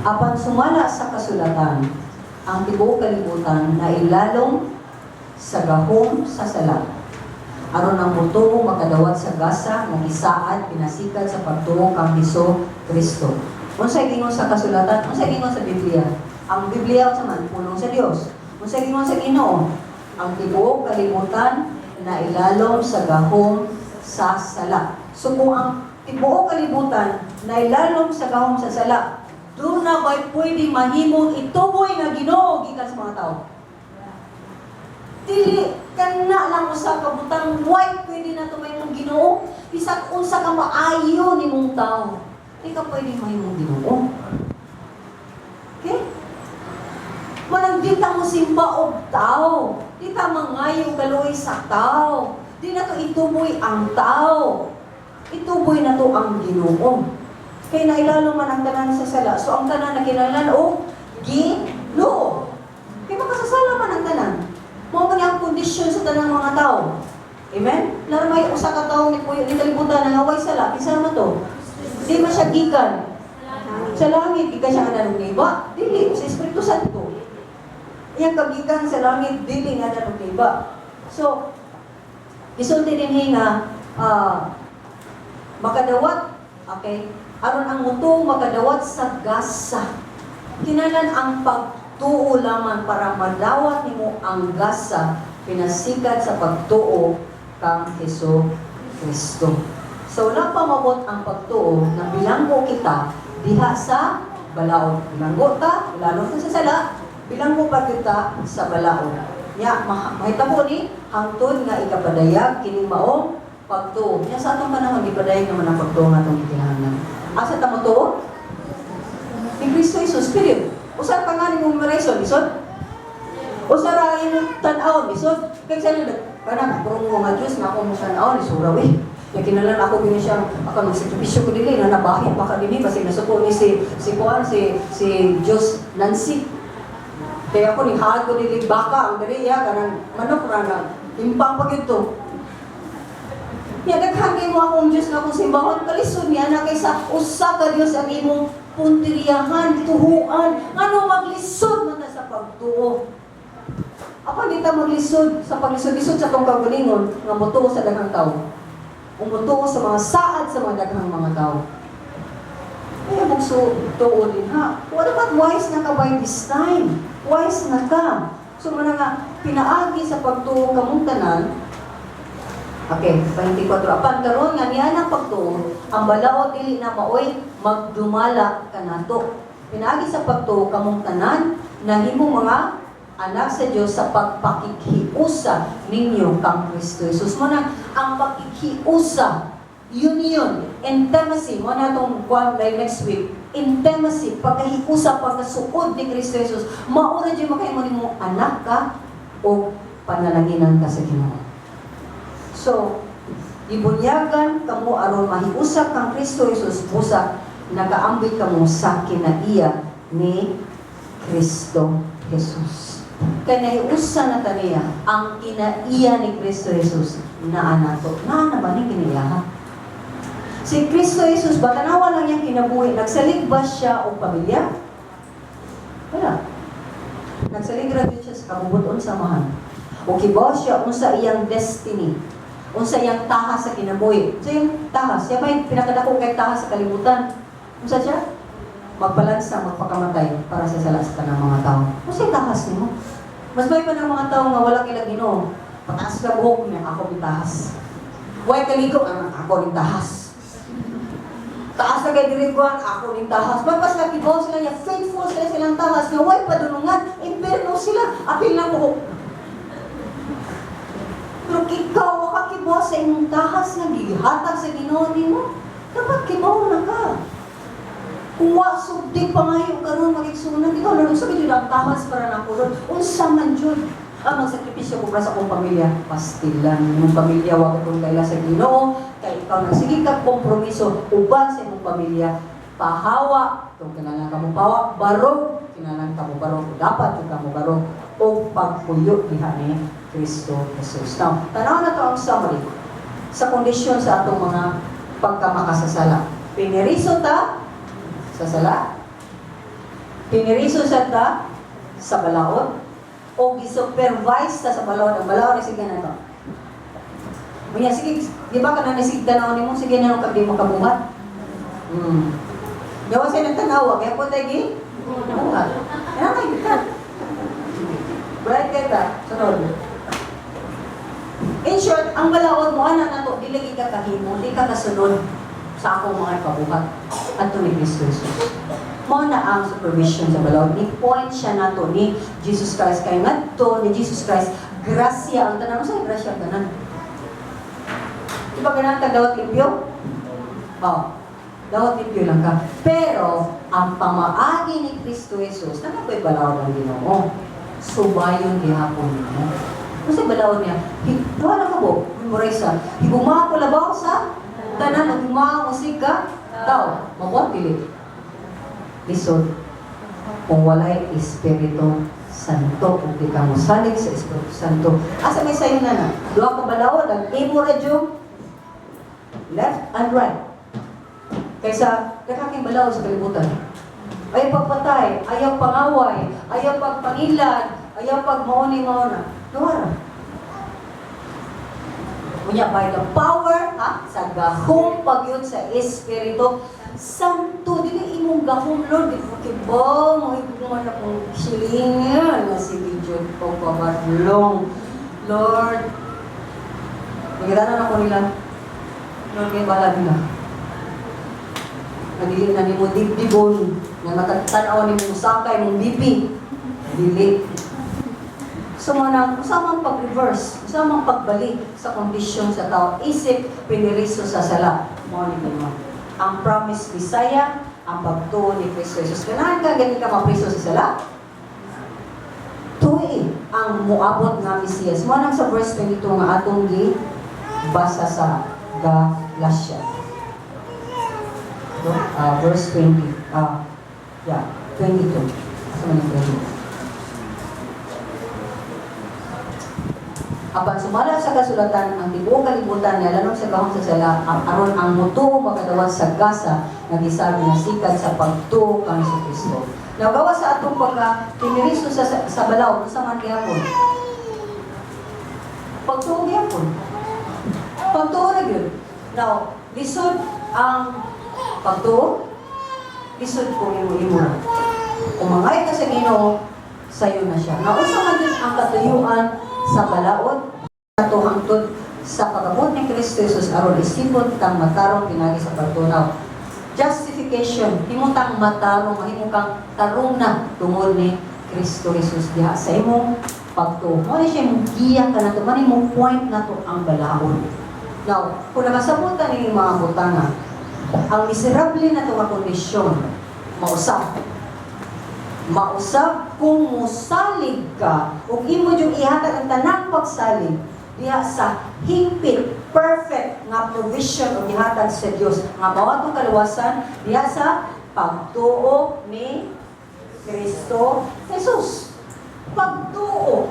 Apan sumala sa kasulatan, ang tibuok kalibutan na ilalong sa gahom sa sala. Aron ang mutuo makadawat sa gasa nga gisaad pinasikat sa pagtuo kang Hesus Kristo. Unsay gingon sa kasulatan, unsay gingon sa Biblia? Ang Biblia sa man pulong sa Dios. Unsay gingon sa Ginoo? Ang tibuok kalibutan na ilalom sa gahom sa sala. So kung ang tibuok kalibutan na ilalom sa gahom sa sala, doon na ba'y pwede mahimong ituboy nga Ginoo gikan sa mga tao? Dili kana lang usa ka butang white pwede na tumay mong Ginoo. Bisag unsa ka maayo nimong tao, di ka pwede mahimong Ginoo. Okay? Manang di ta mo simba og tao, di ta mangayo kaluoy sa tao, di na to ituboy ang tao, ituboy na to ang Ginoo. Kaya nailalo man ang tanan sa sala, so ang tanan na kinahanglan o Ginoo. Kaya makasasala man ang tanan. Mao man ang kondisyon sa tanang mga tao. Amen? Laro may usa ka tawo ni puyo ni kalibutan nga way sala, kinsa man to? Di man siya gikan sa langit, gikan siya nga ng iba. Dili sa Espiritu Santo. Iyang kagikan sa langit, dili nga ng iba. So, isulti din nga makadawat, okay? Aron ang muto makadawat sa gasa. Kinahanglan ang pagtuo lamang para madawat nimo ang gasa pinasikat sa pagtuo kang Hesus Kristo. So wala pa mabot ang pagtuo na bilanggo kita diha sa balaod. Bilanggo ta, lalo sa sala, bilanggo pa kita sa balaod. Nya mahitabo ni hangtod nga ikapadayag kining maong pagtuo. Nya sa atong panahon ipadayag naman ang pagtuo nga atong gikinahanglan. Asa ta mo tuo? Ni Kristo Jesus, period. Usa pa nga ni mong reason, isod? Usa ra yung tan-aw, isod? Kaya sa nila, kanang purong mga Diyos na ako mo tan-aw, isura, weh. Kaya kinalan ako gini siya, ako magsakripisyo ko dili, na nabahin pa ka dili, kasi nasuko ni si Diyos Nancy. Kaya ako ni haad ko dili baka, ang dali, ya, kanang manok ra na, impang pag ito. Kaya naghagay mo akong Diyos na akong simbahon, kalisod niya na kaysa usa ka Diyos ang imong puntiriyahan, tuhuan, ano maglisod man sa pagtuo. Apa di ta maglisod sa paglisod-lisod sa tong kagalingon nga motuo sa daghang tawo. Umutuo sa mga saad sa mga daghang mga tawo. Kaya magsutuo din ha. What about wise na ka by this time? Wise na ka. So man nga pinaagi sa pagtuo kamong tanan. Okay, 24. Apan karon nga niya ang pagtuo, ang balaod dili na maoy magdumala kanato. Pinaagi sa pagtuo kamong tanan na himong mga anak sa Dios sa pagpakikiusa ninyo kang Kristo Jesus. Mo na ang pakikiusa, union, intimacy, mo na itong kwan next week, intimacy, pagkahiusa, pagkasuod ni Kristo Jesus, maura dyan makahimo ni mo anak ka o panalaginan ka sa Ginoo. So, ibunyagan kamo aron mahiusap kang Kristo Jesus busa nagaambit kamo sa kinaiya ni Kristo Jesus. Kaya nahiusa na taniya ang kinaiya ni Kristo Jesus na anato. Na ba ni kinaiya? Si Kristo Jesus, ba tanawa lang niyang kinabuhi, nagsalig ba siya o pamilya? Wala. Nagsalig ra gyud siya sa kabubuton samahan. O kibaw siya unsa iyang destiny, unsa iyang tahas sa kinabuhi. So yung tahas, siya may pinakadako kay tahas sa kalibutan. Unsa siya? Magbalansa, magpakamatay para sa sala sa tanang mga tao. Unsa yung tahas nimo? Mas may pa ng mga tao nga wala kila Ginoo. Pataas na buhok niya, ako yung tahas. Way kaligo, ako yung tahas. Taas na kay diriguan, ako rin tahas. Bagas na kibaw sila niya, faithful sila silang tahas. Nga way padulungan, imperno sila, apil na buhok. Pero ikaw, wakakibaw sa imong tahas nga gihatag sa Ginoo nimo. Dapat kibaw na ka. Kung wasubdik pa ngayon karon magigsunan, ikaw lalo sa gid ang tahas para na kulon. Unsa man jud ang magsakripisyo ko para sa akong pamilya, pastilan imong pamilya wa kung kaila sa Ginoo. Kaya ikaw nagsige kag kompromiso uban sa imong pamilya, pahawa kung kinahanglan ka mo pahawa, barog kinahanglan ka mo barog, dapat ka mo barog o pagpuyo diha ni Kristo Jesus. Now, tanaw na to ang summary sa kondisyon sa atong mga pagkamakasasala. Piniriso ta sa sala, piniriso sa ta sa balaod, o gisupervise ta sa balaod. Ang balaod ay sige na to. Maya, sige, di ba ka na nasigda na mo, sige na nung di mo kabuhat. Gawa siya ng tanawa, kaya po tayo buhat. Kaya kayo ka. Bright kayo ta, sunod. In short, ang balaod mo, anak na to, di lagi ka kahimo, di ka kasunod sa akong mga kabuhat. At ito ni Kristo Jesus. Mo na ang supervision sa balaod. Ni point siya na to ni Jesus Christ. Kaya nga to ni Jesus Christ, grasya ang tanan. Saan grasya ang tanan? Di ba ganang dawat limpyo? Dawat limpyo lang ka. Pero, ang pamaagi ni Kristo Jesus, na ko'y balaod ang Ginoo. Subayon gihapon mo. Kasi balaod niya, wala ka po, memorize higuma ko labaw sa tanan, higuma musik ka, tao, mabuhat pilit. Lisod, kung walay Espiritu Santo, kung di ka mo salig sa Espiritu Santo. Asa may sayo na duha ka balaod, ang imo radyo, left and right. Kaysa, kakaking balaod sa kalibutan. Ayaw pagpatay, ayaw pangaway, ayaw pagpangilan, ayaw pagmauni-mauna. Duwara. Kunya, by the power, sa gahong pagyod sa Espiritu Santo, dili imong gahong, Lord, di mo kibang, mahigman akong silingan na si Bidyon ko pamadlong. Lord, nagitanan ako nila, Lord, may bala nila. Nagilin na ni mo dibdibon, na natatanaw ni mo sakay mong bibi. Dili. So manang, usamang pag-reverse, usamang pagbalik sa kondisyon sa tao, isip, piniriso sa sala. Mo ni mo. Ang promise Bisaya, ang pagtuo ni Kristo Jesus. Kanahan ka, ganyan ka mapriso sa sala? Tuwi ang muabot nga Mesiyas. Mo nang sa verse 22 nga atong basa sa Galatia. Verse 20. 22. Asa man ang 22? Apan sumala sa kasulatan ang tibuok kalibutan niya lanong sa gahong sa sala aron ang mutuo makadawat sa gasa nga gisabi na sikad sa pagtuo kang sa Kristo. Nagawa sa atong pagka piniriso sa balaw sa man gyapon. Pagtuo gyapon. Pagtuo ra gyud. Now, lisod ang pagtuo, lisod kung imo ra. Kung mangay ka sa Ginoo, sayo na siya. Now, usa man din ang katuyuan sa balaod ato hangtod sa pagabot ni Kristo Jesus aron isipon kang matarong pinagi sa pagtunaw. Justification, himo kang matarong, himo kang tarong na tungod ni Kristo Jesus diha sa imong pagtuo. Mo ni siya imong giya ka nato, man imong point nato ang balaod. Now, kung nakasabutan ni mga butanga, ang miserable na ito nga kondisyon, mausap kung musalig ka, ug imo yung ihatag ang tanang pagsalig, diha sa hingpit, perfect nga provision o gihatag sa Dios. Nga mao atong kaluwasan diha sa pagtuo ni Kristo Jesus. Pagtuo.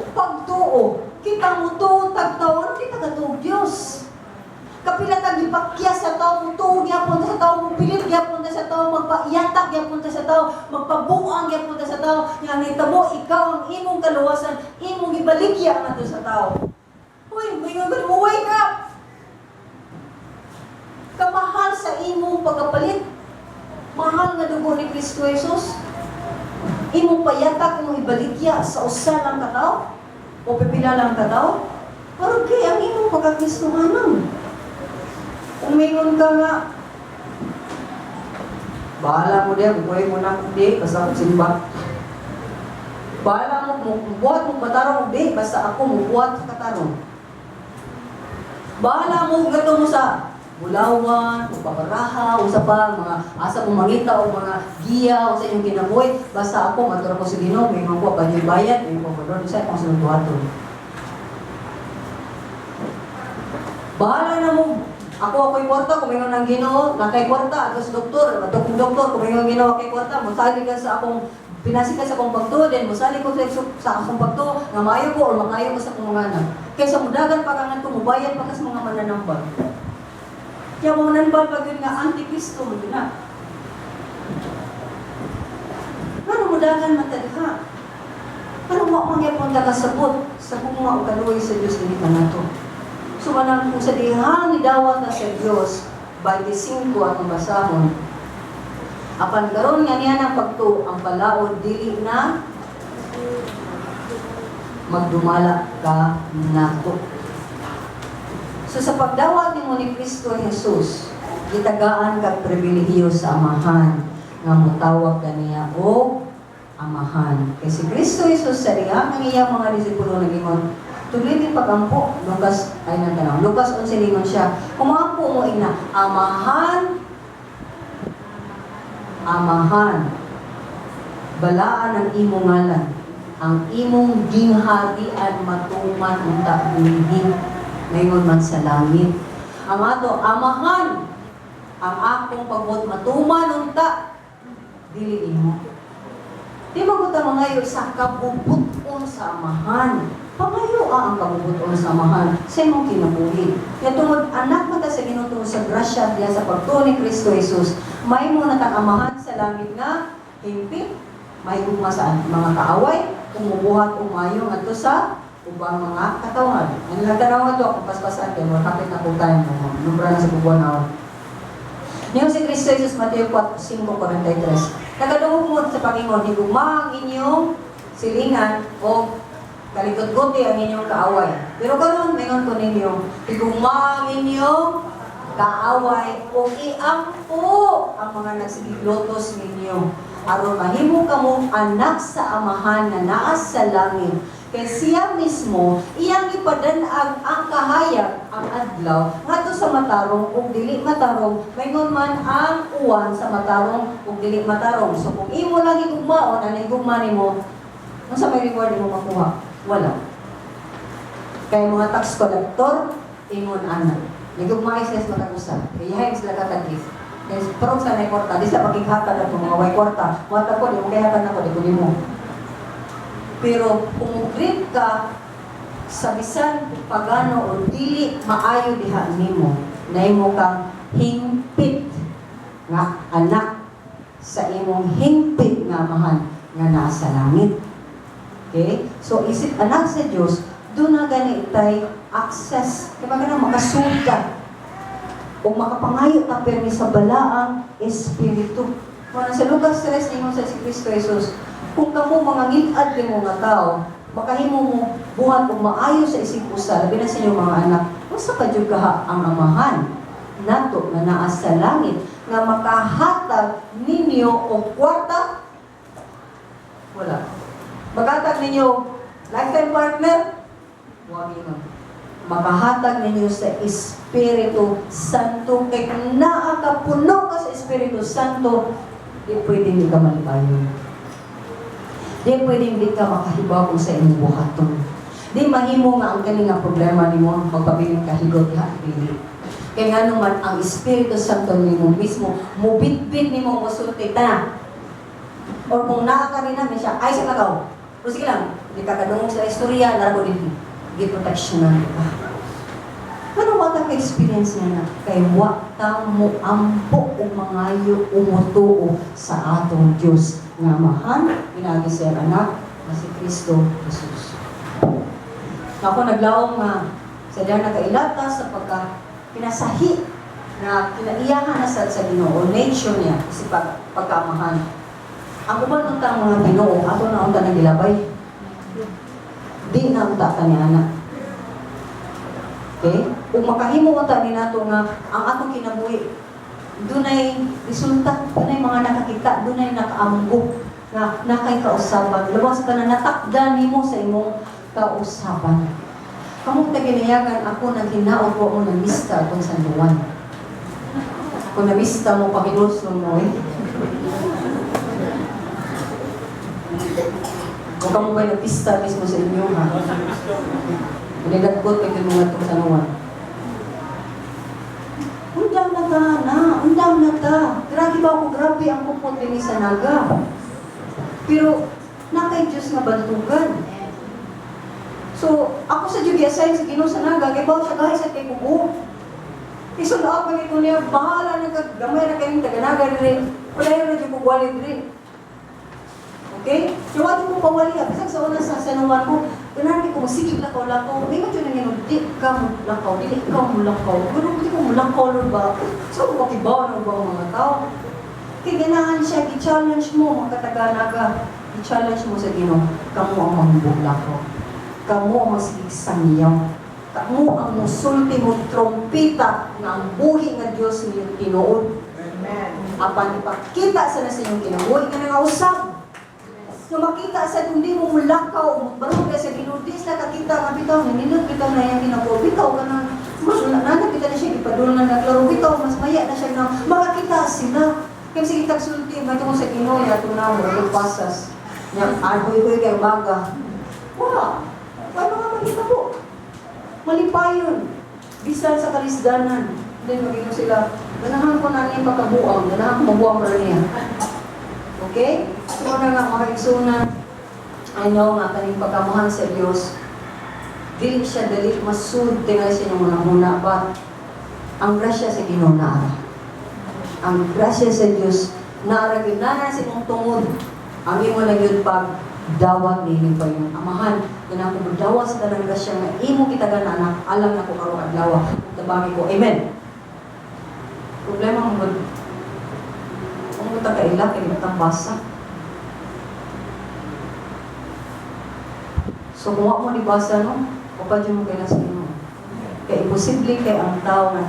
Kita mo tuo tagtawon, kita katuog Dios. Kapila tag ipakya sa tao, mutuog gyapon sa tao, mupilit gyapon sa tao, magpaiyatak gyapon sa tao, magpabuang gyapon sa tao. Nga nitabo ikaw ang imong kaluwasan, imong gibaligya ngadto sa tao. Uy, may nga wake up. Kamahal sa imong pagkapalit. Mahal nga dugo ni Kristo Jesus. Imong payatak, imong ibaligya sa usa lang ka tao o pipila lang ka tao. Pero kay ang imong pagkakristohanan. Kung mayroon ka nga, bahala mo diya, buhay mo na hindi, basta ako simba. Bahala mo, buhat mo batarong hindi, basta ako buhat sa katarong. Bahala mo, gato mo sa bulawan, o babaraha, o sa pa, mga asa mong mangita, o mga giya, o sa inyong kinabuhi, basta ako, matura ko sa Ginoo, may mga po, banyo'y bayad, may mga doon, isa akong sinubuhaton. Bahala na mo, ako'y kwarta, kung mayroon ng Ginoo, nakay kwarta, at sa doktor, kung doktor, kung mayroon ng Ginoo, kay kwarta, masali ka sa akong, pinasik ka sa akong pagto, then masali ko sa akong pagto, nga maayo ko, o makayo ko sa akong mga anak. Kaysa mudagan pa ka nga ito, mubayan pa ka sa mga mananambal. Kaya mga mananambal pag yun nga, anti-Kristo mo yun na. Ano mudagan matadha? Ano mo mangyapon ka kasabot sa bunga o kaluoy sa Diyos na ito na ito? So, manang kung sa dihang nidawat na sa Diyos, 25 ang basahon, apan karon nga niya ng pagto, ang palaod, dili na magdumala ka nato. So, sa pagdawat ni mo ni Kristo Jesus, gitagaan kag pribilehiyo sa amahan, nga mutawag ka niya o amahan. Kasi Kristo Jesus sa dihang ang iyang mga disipulo nagingon, tuloy pagampo, Lucas, ay nagtanong, Lucas 11:1 siya, kumampo mo ina, amahan, balaan ang imong ngalan, ang imong gingharian matuman unta bulig, ngayon man sa langit. Ang ato, amahan, ang akong pagbuot matuman unta, dili imo. Di maguta mga sa kabubuton sa amahan. Pangayo ang kabubuton sa amahan sa imong kinabuhi. Kaya tungod anak mata sa Ginoo tungod sa grasya diya sa pagtuo ni Kristo Jesus, may mo natang amahan sa langit nga hingpit, may gugma sa mga kaaway, umubuhat umayo ngadto sa ubang mga katawhan. Ang nagtanaw ato kung paspasan kay mo kapit na po tayo mo. Numbra na sa buwan. Niyo si Kristo Jesus Mateo 5:43. Nagadungog mo sa Panginoon, higugma ang inyong silingan o kalikot-guti ang inyong kaaway. Pero karon mingon ko ninyo, higugma ang inyong kaaway o iampo ang mga nagsigiglotos ninyo. Aron mahimo kamo anak sa amahan na naa sa langit. Kaya siya mismo, iyang ipadanag ang kahayag, ang adlaw, ngadto sa matarong ug dili matarong, maygon man ang uwan sa matarong ug dili matarong. So kung imo lang igugmaon, ano igugma nimo, unsa may reward mo makuha? Wala. Kaya mga tax collector, ingon ana. Nagugmay sila sa matag-usa. Kaya hayag sila katagis. Kaya prong sa na kwarta, di sa paghihatan na mga way kwarta. Mga ko, di mo kayatan ako, di ko di mo. Pero kung grip ka sa bisan pagano o dili maayo diha nimo, nahimo kang hingpit nga anak sa imong hingpit nga amahan nga nasa langit. Okay? So isip anak sa Dios, do na gani tay access kay magana makasuda o makapangayo ta permi sa balaang espiritu. Kung sa Lucas 3 ningon sa si Kristo Jesus, kung kamo mga ngit-ad ni mga tao, makahimo mo buhat og maayo sa isip usa, labi na sa inyong mga anak, usa pa jud kaha ang amahan nato nga naa sa langit nga makahatag ninyo og kwarta? Wala. Maghatag ninyo lifetime partner? Huwag yun. Makahatag ninyo sa Espiritu Santo. Kaya kung naakapuno ka sa Espiritu Santo, di pwede hindi ka malibayon. Di pwede hindi ka makahibaw sa inyong buhaton. Di mahimo nga ang kani nga problema nimo magpabiling kahigot ha dili. Kaya nga naman ang Espiritu Santo nimo mismo mubitbit nimo mosulti ta. Or kung nakakarin namin siya, ay sa kagaw. Pero sige lang, hindi ka kadungog sa istorya, laro din. Gi-protectionan ka. Ano ba ka experience niya na? Kay wata mo ampo o mangayo umutuo sa atong Diyos nga mahal, pinagi siya anak na si Kristo Jesus. Ako naglaong nga sa diyan nakailata sa pinasahi na kinaiyahan na sa Ginoo, nature niya, kasi pagkamahan. Ang uban untang mga Ginoo, ato na unta nagilabay. Di na unta ka ni anak. Okay? Kung makahimo unta ni nato nga ang atong kinabuhi, dunay resulta, dunay mga nakakita, dunay nakaamgo na nakay kausaban. Lawas ka na natakdan nimo sa imong kausaban. Kamong ginayagan ako nang hinaot ko mo ng mista kung San Juan. Kung na-mista mo, pakinuson mo eh. Kung kamo ba'y napista mismo sa inyo ha? Manidagkot kayo mga itong San Juan. Undang na ta na, undang na ta. Grabe ba ako, grabe ang kupot ni sa naga. Pero, nakay Diyos nga bantugan. So, ako sa Diyo gi-assign sa Ginoo sa naga, kay bawo siya guys at kay kubo. Isunod pa nito niya, bahala na gamay na kayong taganaga rin. Wala yung radyo kugwalid rin. Okay? So, wadi mo pawali. Bisag sa una sa sanuman ko, ganaan ko, masigig lakaw-lakaw. May medyo na nga, di ka mo lakaw, dili ka mo lakaw. Pero hindi ko mo lakaw rin ba? So, makibaw na ba ang mga tao? Kaya ganahan siya, i-challenge mo, mga kataganaga. I-challenge mo sa Ginoo, kamu ang mambuglakaw. Kamu ang masigig-sangyaw. Kamu ang musulti mo trompeta na ang buhi nga Diyos niyong tinuod. Amen. Apan ipakita sa na sa inyong kinabuhi ka nga usap. So makita sa hindi mo mulakaw, barong ka sa ginudis na kakita nga bitaw, naninod bitaw na yung kinabuhi. Bitaw ka na, mas nanapita na siya, ipadulong na naglaro. Bitaw, mas maya na siya na makakita sila. Kaya sige tagsulti, may tungo sa Ginoo, yato na mo, pasas. Yang arhoy-hoy kay baga. Wala. Paano nga makita po? Malipayon. Bisan sa kalisdanan. Then magiging sila, ganahan ko na niya pagkabuang, ganahan ko mabuang para niya. Okay? So na nga mga igsunan, I know nga kaning pagkamuhan sa Diyos, dili siya dali masud, tingnan siya ng muna-muna, but ang grasya sa Ginoo naara. Ang grasya sa Diyos, naara ginana sa imong tungod, ang imo na yun pag dawat nini pa yung amahan. Ganang kung magdawa sa tanang grasya nga imo kita ganana, alam na ko karong adlaw. Tabagi ko, amen. Problema mo ba? Kung mo kaila, kaya matang basa. So kung mo libasa, no? O pa dyan mo kaya sa inyo. Kaya imposible kay ang tao nga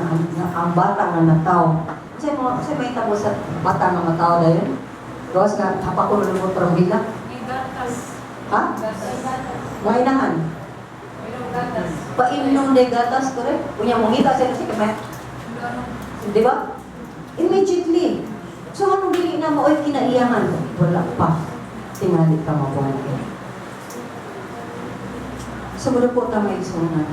ang bata nga na tao. Kasi may tabo sa bata nga matao na yun. Gawas nga, hapa ko na mo parang bila. Ha? Mainahan. Painom de gatas, correct? Punya mong ngita sa si kamay. Di ba? Immediately. So anong dili na mo ay kinaiyahan? Wala pa. Tingali ka mabuhay. So wala po tama isunan.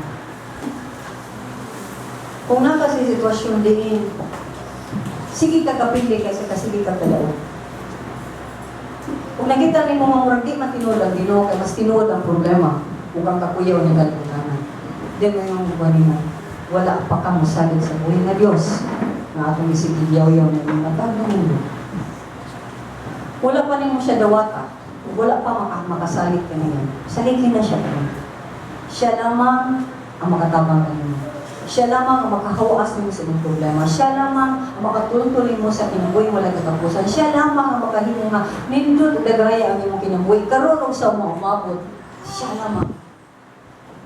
Kung naka sa sitwasyon din, sige ka kapili kasi sige ka talaw. Kung nakita ni mo mamurang di matinod ang Ginoo, kaya mas tinuod ang problema. Kung kang kakuyaw ni Galpunanan. Di mo yung buwanina, wala pa ka musalig sa buhay na Diyos na atong isigigyaw-yaw na yung matagong. Wala pa rin mo siya dawata. Wala pa makasalit ka niya. Saligin na siya ka. Siya lamang ang makatabang ka niya. Siya lamang ang makahawaas mo sa iyong problema. Siya lamang ang makatultuloy mo sa kinabuhi walang katapusan. Siya lamang ang makahimo nga nindot dagaya ang iyong kinabuhi. Karon sa mga umabot. Siya lamang.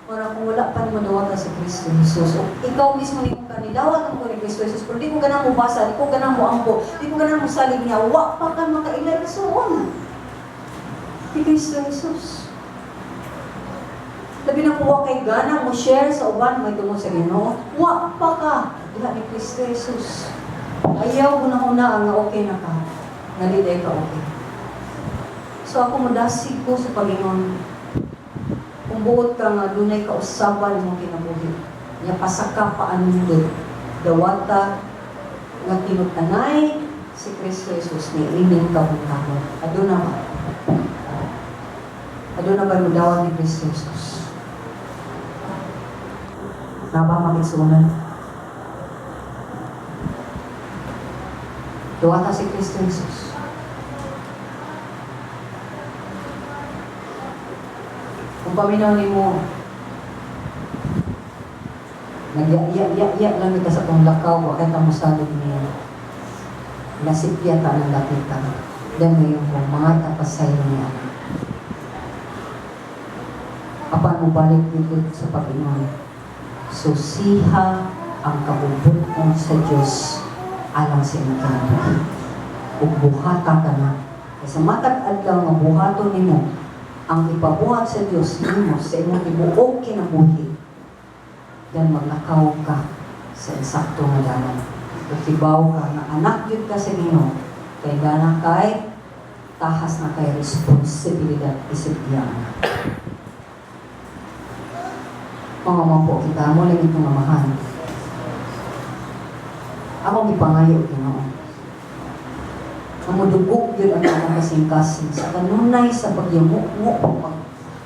Para kung wala pa naman dawatan sa Kristo Jesus. O ikaw mismo ni kong kanidawat mo ni Kristo Jesus. Pero di ko ganang mo basa, di ko ganang mo ampo, di ko ganang mo salig niya. Wa pa ka makailay soon. Ni Kristo Jesus. Labi na kuha kay gana mo share sa uban may tungo sa Ginoo. Wa pa ka diha ni Kristo Jesus. Ayaw una-una nga okay na ka. Naliday ka okay. So ako modasig ko sa Panginoon. Kung buot ka nga, dunay kausaban mo kinabuhi. Niya pasaka paanundod. Dawata nga tinutanay si Kristo Jesus ni ining kabutahon. Aduna ba? Aduna ba mudawan ni Kristo Jesus? Naba makisunan. Dawata si Kristo Jesus. Kung paminaw ni mo, nag-iya lang kita sa itong lakaw, wakit ang musalig niya. Nasipya ka ng lapita. Dan ngayon po, mga tapasay niya. Apan mo balik dito sa Panginoon. Susiha ang kabubuton sa Diyos alang sa iyong kinabuhi. Ug buhata ka na. Kasi matag adlaw nga buhaton nimo ang ipabuhat sa Diyos nimo sa imong tibuok kinabuhi. Dan maglakaw ka sa insakto nga dalan. Ukibaw ka na anak yun ka sa Ginoo, kay dana kay tahas na kay responsibilidad isip iya anak. Mga mapo, kita mo lang itong amahan. Akong ipangayo, Ginoo. Ang mudugok yun ang mga kasing-kasing sa kanunay sa pagyamu-mu,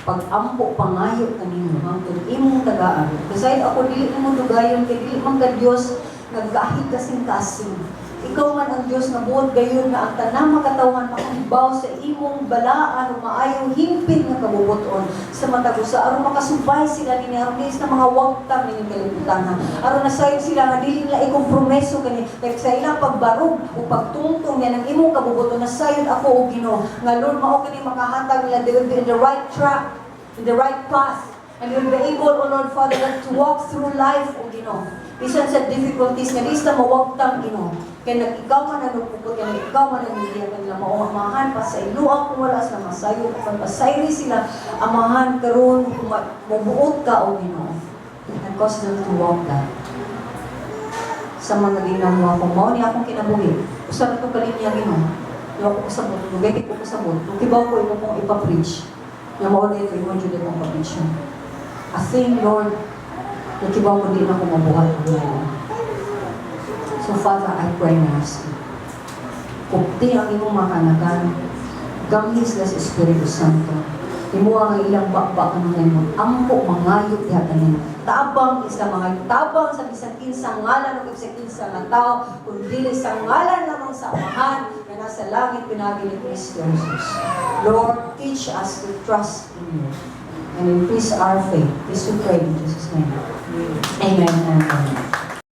pag-ampo pangayo kanino hangtod imong tagaan. Kasi ako dili mo dugayon kay dili man ka Dios nagkahig kasing-kasing. Ikaw man ang Dios nga buot gayon nga ang tanang makatawhan makahibaw sa imong balaan o maayong himpit nga kabubuton sa matag usa aron makasubay sila ni aron na mga wagtang ni kalibutan ha. Aron nasayod sila nga dili nila ikompromiso kani kay sa ilang pagbarug o pagtungtong yan ang imong kabubuton nasayod ako o Ginoo nga Lord mao kini makahatag nila they will be in the right track, in the right path, and they will be able, O Lord Father, to walk through life o Ginoo. Bisan sa difficulties nga di sa mawagtang Ginoo. Kaya nag-ikaw man ang nagpupot, kaya nag-ikaw man ang hindi kanila maamahan pa sa iluang kung wala sila masayo, kung pasayri sila, amahan karon mabuot ka o Ginoo. And cause them to walk that. Sa mga ginagawa ko, mao ni akong kinabuhi. Usa ko kalinya Ginoo. Yo ako kasabot, lugay ko kasabot. Kung kibaw ko imo kong ipa-preach. Nga mao ni ko jud akong pa-preach. I think Lord, nakibaw ko din ako mabuhat ngayon. So Father, I pray na ask you. Kupti ang imong makanagan, gamhis na sa Espiritu Santo. Imo ang ilang bakbak ng ngayon. Ampo mangayo diha kanimo. Tabang isa mga tabang sa bisan kinsa ngalan o sa kinsa nga tao, kundi sa ngalan lamang sa Amahan na nasa langit pinagi ni Kristo Jesus. Lord, teach us to trust in you and increase our faith. This we pray in Jesus' name. Amen and amen.